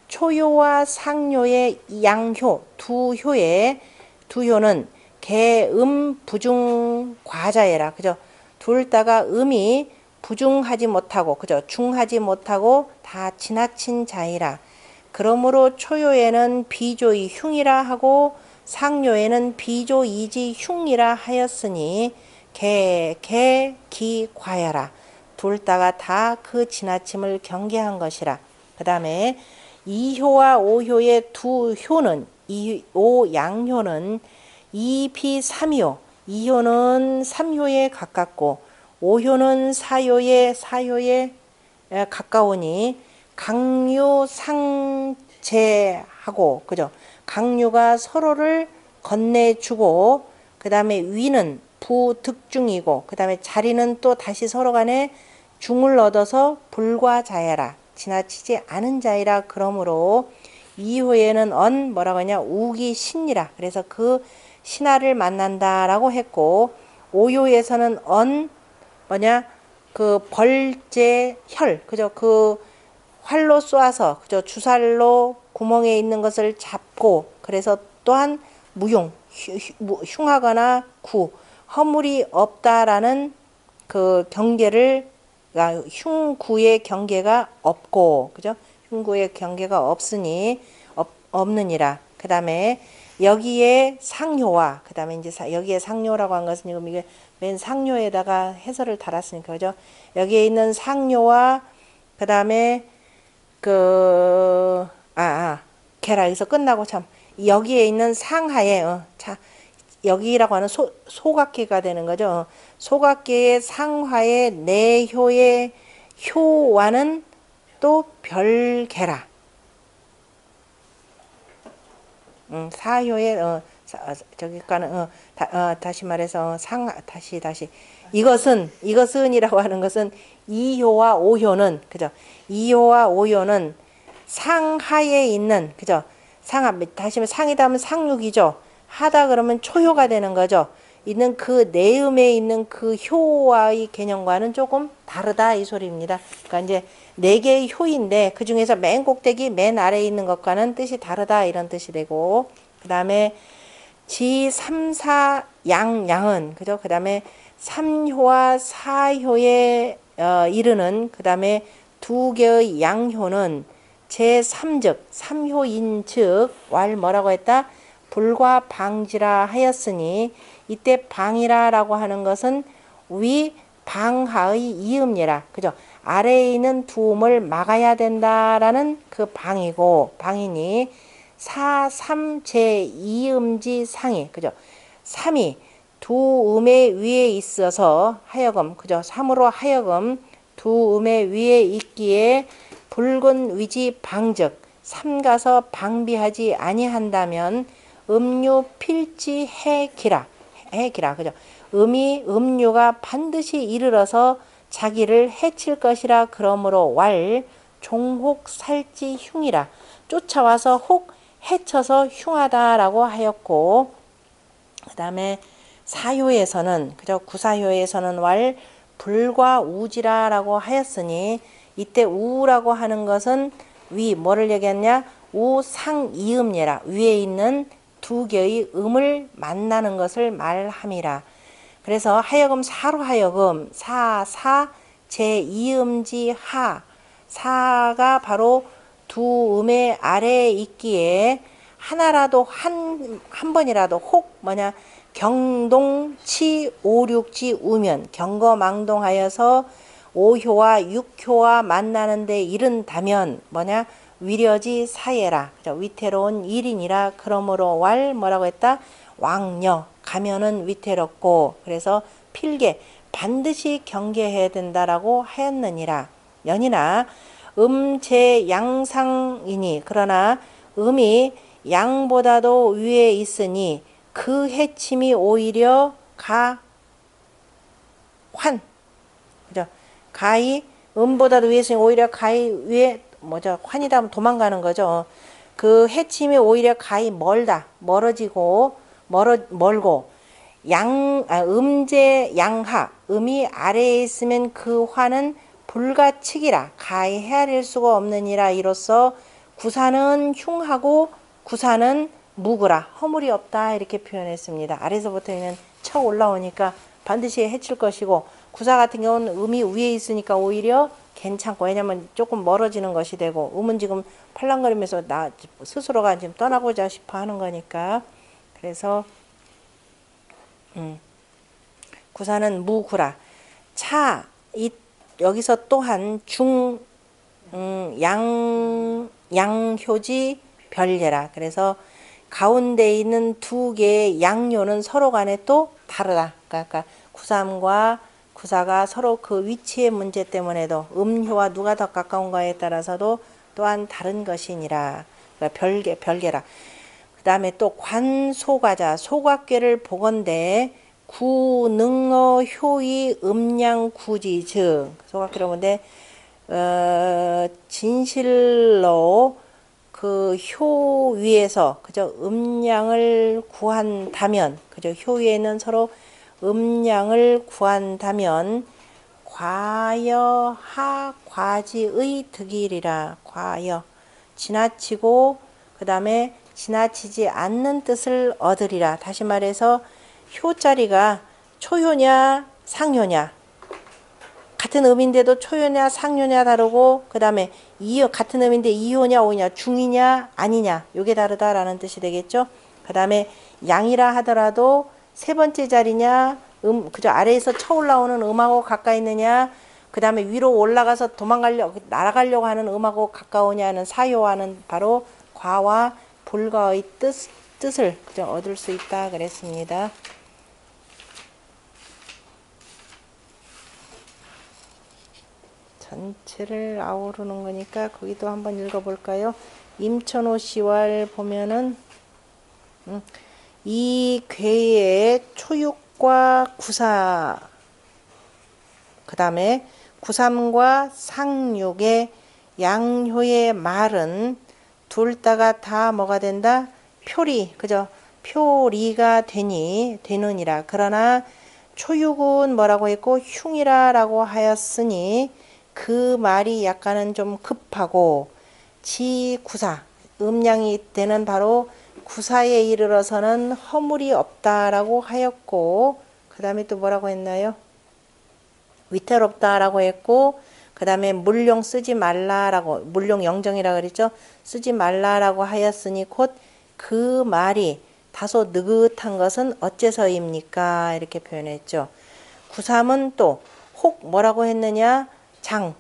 초효와 상효의 양효 두 효는 개음 부중 과자예라. 그죠? 둘 다가 음이 부중하지 못하고 그죠? 중하지 못하고 다 지나친 자이라. 그러므로 초효에는 비조의 흉이라 하고 상효에는 비조이지 흉이라 하였으니 기 과야라. 둘 다가 다 그 지나침을 경계한 것이라. 그 다음에 2효와 5효의 두 효는 5 양효는 2비 3효 2효는 3효에 가깝고 5효는 4효에 가까우니 강유 상제하고 그죠? 강유가 서로를 건네주고 그 다음에 위는 부득중이고 그 다음에 자리는 또 다시 서로 간에 중을 얻어서 불과자야라. 지나치지 않은 자이라. 그러므로 2호에는 뭐라고 하냐 우기신이라. 그래서 그 신하를 만난다라고 했고 5호에서는 뭐냐 그 벌제혈 그죠? 그 활로 쏘아서 그죠? 주살로 구멍에 있는 것을 잡고 그래서 또한 흉하거나 허물이 없다라는 그 경계를 흉구의 경계가 없고 그죠? 흉구의 경계가 없으니 없느니라. 그 다음에 여기에 상효와 그 다음에 이제 여기에 상효라고 한 것은 지금 이게 맨 상효에다가 해설을 달았으니까 그죠? 여기에 있는 상효와 그 다음에 걔라 여기서 끝나고 참 여기에 있는 상하에 여기라고 하는 소각계가 되는 거죠. 소각계의 상하의 내효의 효와는 또 별개라. 사효의 저기가는 다시 말해서 다시 이것은이라고 하는 것은 2효와 5효는 그죠? 2효와 5효는 상하에 있는 그죠? 다시 상이다 하면 상육이죠. 하다 그러면 초효가 되는 거죠. 있는 그 내음에 있는 그 효와의 개념과는 조금 다르다 이 소리입니다. 그러니까 이제 4개의 효인데 그 중에서 맨 꼭대기 맨 아래에 있는 것과는 뜻이 다르다 이런 뜻이 되고 그 다음에 지 3, 4 양은 그죠? 그 다음에 3효와 4효에 이르는 그 다음에 2개의 양효는 제3즉 3효인 즉 뭐라고 했다? 불과 방지라 하였으니 이때 방이라라고 하는 것은 위 방하의 이음이라 그죠? 아래에 있는 두음을 막아야 된다라는 그 방이니 4, 3, 제 2음지 상이 그죠? 3이 두 음의 위에 있어서 하여금 그죠? 3으로 하여금 두 음의 위에 있기에 붉은 위지 방즉 삼가서 방비하지 아니한다면 음유 필지 해기라 그죠? 음유가 반드시 이르러서 자기를 해칠 것이라. 그러므로 종혹 살지 흉이라 쫓아와서 혹 해쳐서 흉하다라고 하였고 그 다음에 사효에서는 그죠? 구사효에서는 불과 우지라라고 하였으니 이때 우라고 하는 것은 위 뭐를 얘기했냐? 우상이음예라. 위에 있는 두 개의 음을 만나는 것을 말함이라. 그래서 하여금 사로 하여금 사 제2음지 사가 바로 두 음의 아래에 있기에 하나라도 한 번이라도 혹 뭐냐 경동치 오륙지 우면 경거망동하여서 오효와 육효와 만나는데 이른다면 뭐냐 위려지 사예라. 위태로운 일이니라. 그러므로 뭐라고 했다? 왕녀 가면은 위태롭고 그래서 필개 반드시 경계해야 된다라고 하였느니라. 연이나 제 양상이니 그러나 음이 양보다도 위에 있으니 그 해침이 오히려 그죠? 가히 음보다도 위에 있으니 오히려 가히 위에 환이다 하면 도망가는 거죠. 그 해침이 오히려 가히 멀어지고 멀고 음제 양하 음이 아래에 있으면 그 환은 불가측이라 가히 헤아릴 수가 없느니라. 이로써 구사는 흉하고 구사는 무구라 허물이 없다 이렇게 표현했습니다. 아래서부터는 쳐 올라오니까 반드시 해칠 것이고 구사 같은 경우는 음이 위에 있으니까 오히려 괜찮고 왜냐면 조금 멀어지는 것이 되고 음은 지금 팔랑거리면서 나 스스로가 지금 떠나고자 싶어 하는 거니까 그래서 구사는 무구라. 여기서 또한 양효지 별예라. 그래서 가운데 있는 두 개의 양요는 서로 간에 또 다르다. 그러니까 구삼과 구사가 서로 그 위치의 문제 때문에도 음효와 누가 더 가까운가에 따라서도 또한 다른 것이니라. 그러니까 별개라. 그 다음에 또 관소가자 소각괴를 보건대 구능어 효의 음양 구지 즉 소각괴로 보건대 진실로 그 효 위에서 그저 음양을 구한다면 그저 효 위에는 서로 음양을 구한다면 과여하 과지의 득이리라. 과여 지나치고 그 다음에 지나치지 않는 뜻을 얻으리라. 다시 말해서 효자리가 초효냐 상효냐 같은 음인데도 초효냐 상효냐 다르고 그 다음에 같은 음인데 이효냐 오냐 중이냐 아니냐 요게 다르다라는 뜻이 되겠죠. 그 다음에 양이라 하더라도 세 번째 자리냐 그저 아래에서 쳐 올라오는 음하고 가까이 있느냐 그 다음에 위로 올라가서 날아가려고 하는 음하고 가까우냐는 사효와는 바로 과와 불과의 뜻을 그저 얻을 수 있다 그랬습니다. 전체를 아우르는 거니까 거기도 한번 읽어볼까요? 임천호 시왈 보면은 이 괴의 초육과 구사 그 다음에 구삼과 상육의 양효의 말은 둘 다가 다 뭐가 된다? 그죠? 표리가 되느니라. 그러나 초육은 뭐라고 했고 흉이라라고 하였으니 그 말이 약간은 좀 급하고 지구사 음양이 되는 바로 구사에 이르러서는 허물이 없다라고 하였고 그 다음에 또 뭐라고 했나요? 위태롭다라고 했고 그 다음에 물용 쓰지 말라라고 물용 영정이라고 그랬죠. 쓰지 말라라고 하였으니 곧 그 말이 다소 느긋한 것은 어째서입니까? 이렇게 표현했죠. 구삼은 또 혹 뭐라고 했느냐?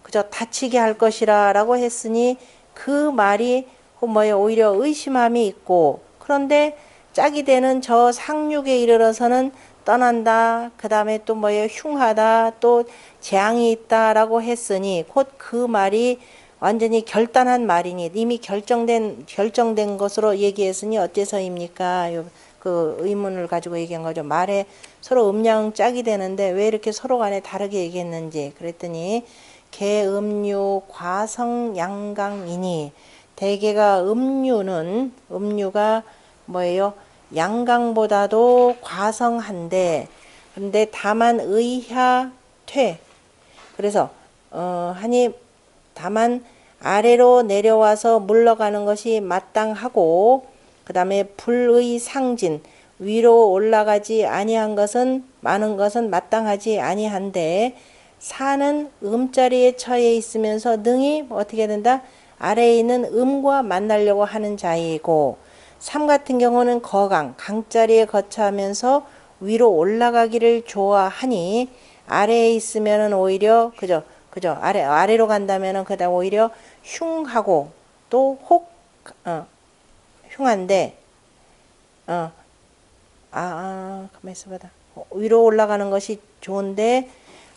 그저 다치게 할 것이라 라고 했으니 그 말이 오히려 의심함이 있고 그런데 짝이 되는 저 상륙에 이르러서는 떠난다. 그 다음에 또 흉하다. 또 재앙이 있다라고 했으니 곧 그 말이 완전히 결단한 말이니 이미 결정된 것으로 얘기했으니 어째서입니까? 그 의문을 가지고 얘기한 거죠. 말에 서로 음양 짝이 되는데 왜 이렇게 서로 간에 다르게 얘기했는지 그랬더니 개음류 과성 양강이니 대개가 음류가 뭐예요? 양강보다도 과성한데 근데 다만 의하 퇴 그래서 하니 다만 아래로 내려와서 물러가는 것이 마땅하고 그 다음에 불의 상진 위로 올라가지 아니한 것은 많은 것은 마땅하지 아니한데 사는 음자리에 처해 있으면서 능히 어떻게 된다? 아래에 있는 음과 만나려고 하는 자이고 삼 같은 경우는 거강 강자리에 거처하면서 위로 올라가기를 좋아하니 아래에 있으면은 오히려 그죠 아래로 간다면은 그다 오히려 흉하고 또 혹 흉한데 가만 있어봐라. 위로 올라가는 것이 좋은데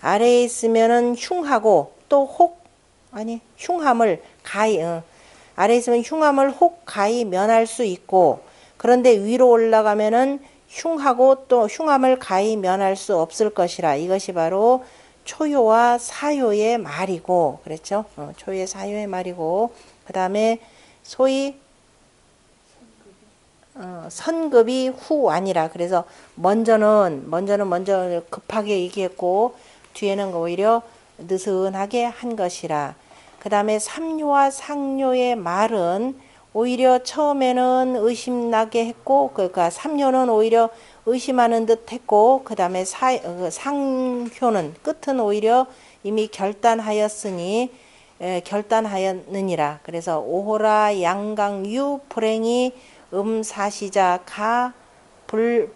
아래에 있으면은 흉하고 또 혹 아니 흉함을 가히 아래에 있으면 흉함을 혹 가히 면할 수 있고 그런데 위로 올라가면은 흉하고 또 흉함을 가히 면할 수 없을 것이라 이것이 바로 초요와 사요의 말이고 그랬죠. 초요의 사요의 말이고 그 다음에 소위 선급이 후 아니라 그래서 먼저 급하게 얘기했고 뒤에는 오히려 느슨하게 한 것이라 그 다음에 삼요와 상요의 말은 오히려 처음에는 의심나게 했고 그러니까 삼요는 오히려 의심하는 듯 했고 그 다음에 상효는 끝은 오히려 이미 결단하였느니라 그래서 오호라 양강유 불행이 사시자 가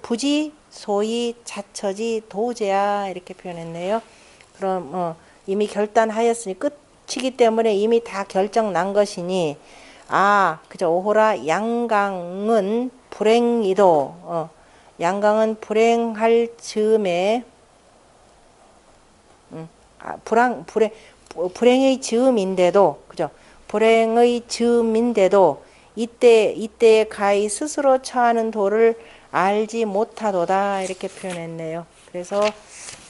부지 소위 자처지 도제야 이렇게 표현했네요. 그럼 이미 결단하였으니 끝이기 때문에 이미 다 결정 난 것이니 그죠. 오호라 양강은 불행이도 양강은 불행할 즈음에 불행의 즈음인데도 그죠. 불행의 즈음인데도 이때에 가히 스스로 처하는 도를 알지 못하도다 이렇게 표현했네요. 그래서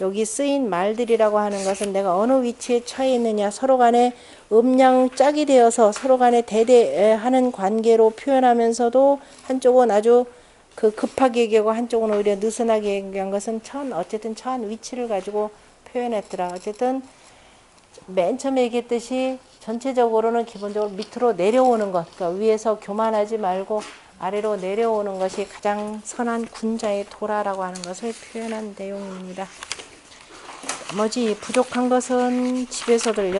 여기 쓰인 말들이라고 하는 것은 내가 어느 위치에 처해 있느냐 서로 간에 음양 짝이 되어서 서로 간에 대대하는 관계로 표현하면서도 한쪽은 아주 급하게 얘기하고 한쪽은 오히려 느슨하게 얘기한 것은 어쨌든 처한 위치를 가지고 표현했더라. 어쨌든 맨 처음에 얘기했듯이 전체적으로는 기본적으로 밑으로 내려오는 것, 그러니까 위에서 교만하지 말고 아래로 내려오는 것이 가장 선한 군자의 도라라고 하는 것을 표현한 내용입니다. 나머지 부족한 것은 집에서들